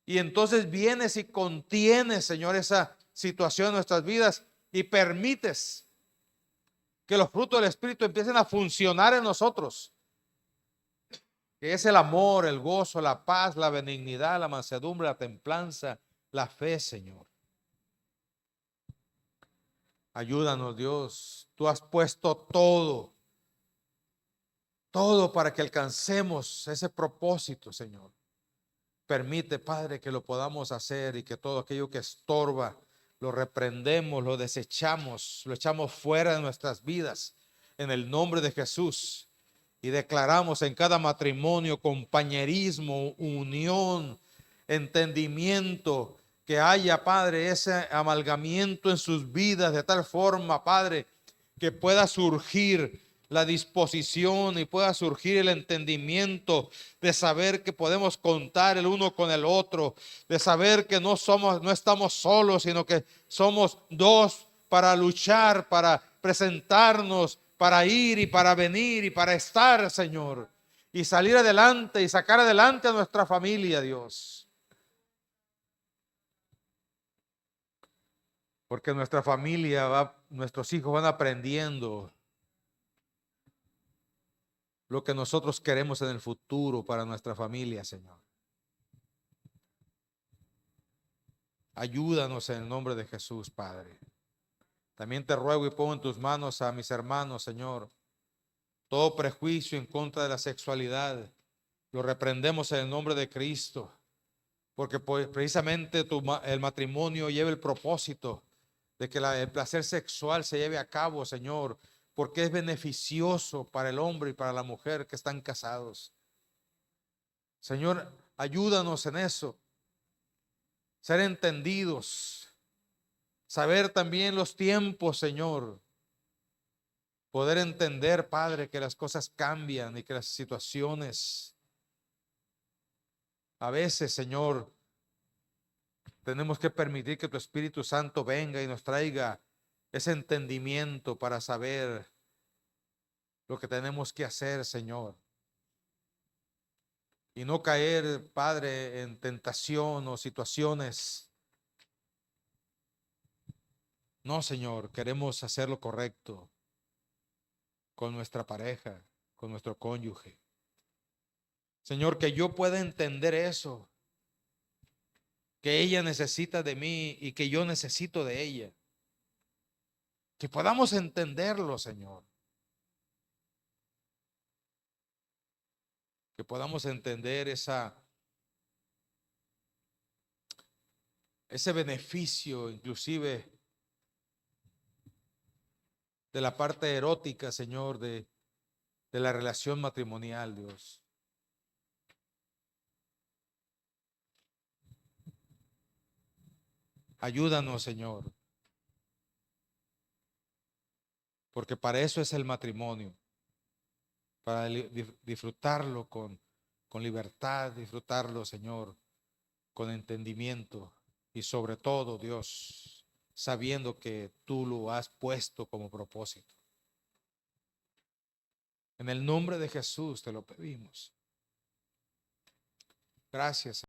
Y entonces vienes y contienes, Señor, esa situación en nuestras vidas y permites que los frutos del Espíritu empiecen a funcionar en nosotros, que es el amor, el gozo, la paz, la benignidad, la mansedumbre, la templanza, la fe, Señor. Ayúdanos, Dios. Tú has puesto todo para que alcancemos ese propósito, Señor. Permite, Padre, que lo podamos hacer y que todo aquello que estorba, lo reprendemos, lo desechamos, lo echamos fuera de nuestras vidas en el nombre de Jesús. Y declaramos en cada matrimonio compañerismo, unión, entendimiento, que haya, Padre, ese amalgamiento en sus vidas de tal forma, Padre, que pueda surgir la disposición y pueda surgir el entendimiento de saber que podemos contar el uno con el otro, de saber que no estamos solos, sino que somos dos para luchar, para presentarnos, para ir y para venir y para estar, Señor, y salir adelante y sacar adelante a nuestra familia, Dios. Porque nuestra familia nuestros hijos van aprendiendo lo que nosotros queremos en el futuro para nuestra familia, Señor. Ayúdanos en el nombre de Jesús, Padre. También te ruego y pongo en tus manos a mis hermanos, Señor. Todo prejuicio en contra de la sexualidad lo reprendemos en el nombre de Cristo. Porque precisamente el matrimonio lleva el propósito de que el placer sexual se lleve a cabo, Señor, porque es beneficioso para el hombre y para la mujer que están casados. Señor, ayúdanos en eso, ser entendidos, saber también los tiempos, Señor, poder entender, Padre, que las cosas cambian y que las situaciones, a veces, Señor, tenemos que permitir que tu Espíritu Santo venga y nos traiga ese entendimiento para saber lo que tenemos que hacer, Señor. Y no caer, Padre, en tentación o situaciones. No, Señor, queremos hacer lo correcto con nuestra pareja, con nuestro cónyuge. Señor, que yo pueda entender eso, que ella necesita de mí y que yo necesito de ella. Que podamos entenderlo, Señor. Que podamos entender ese beneficio, inclusive de la parte erótica, Señor, de la relación matrimonial, Dios. Ayúdanos, Señor, porque para eso es el matrimonio, para disfrutarlo con libertad, disfrutarlo, Señor, con entendimiento y sobre todo, Dios, sabiendo que tú lo has puesto como propósito. En el nombre de Jesús te lo pedimos. Gracias.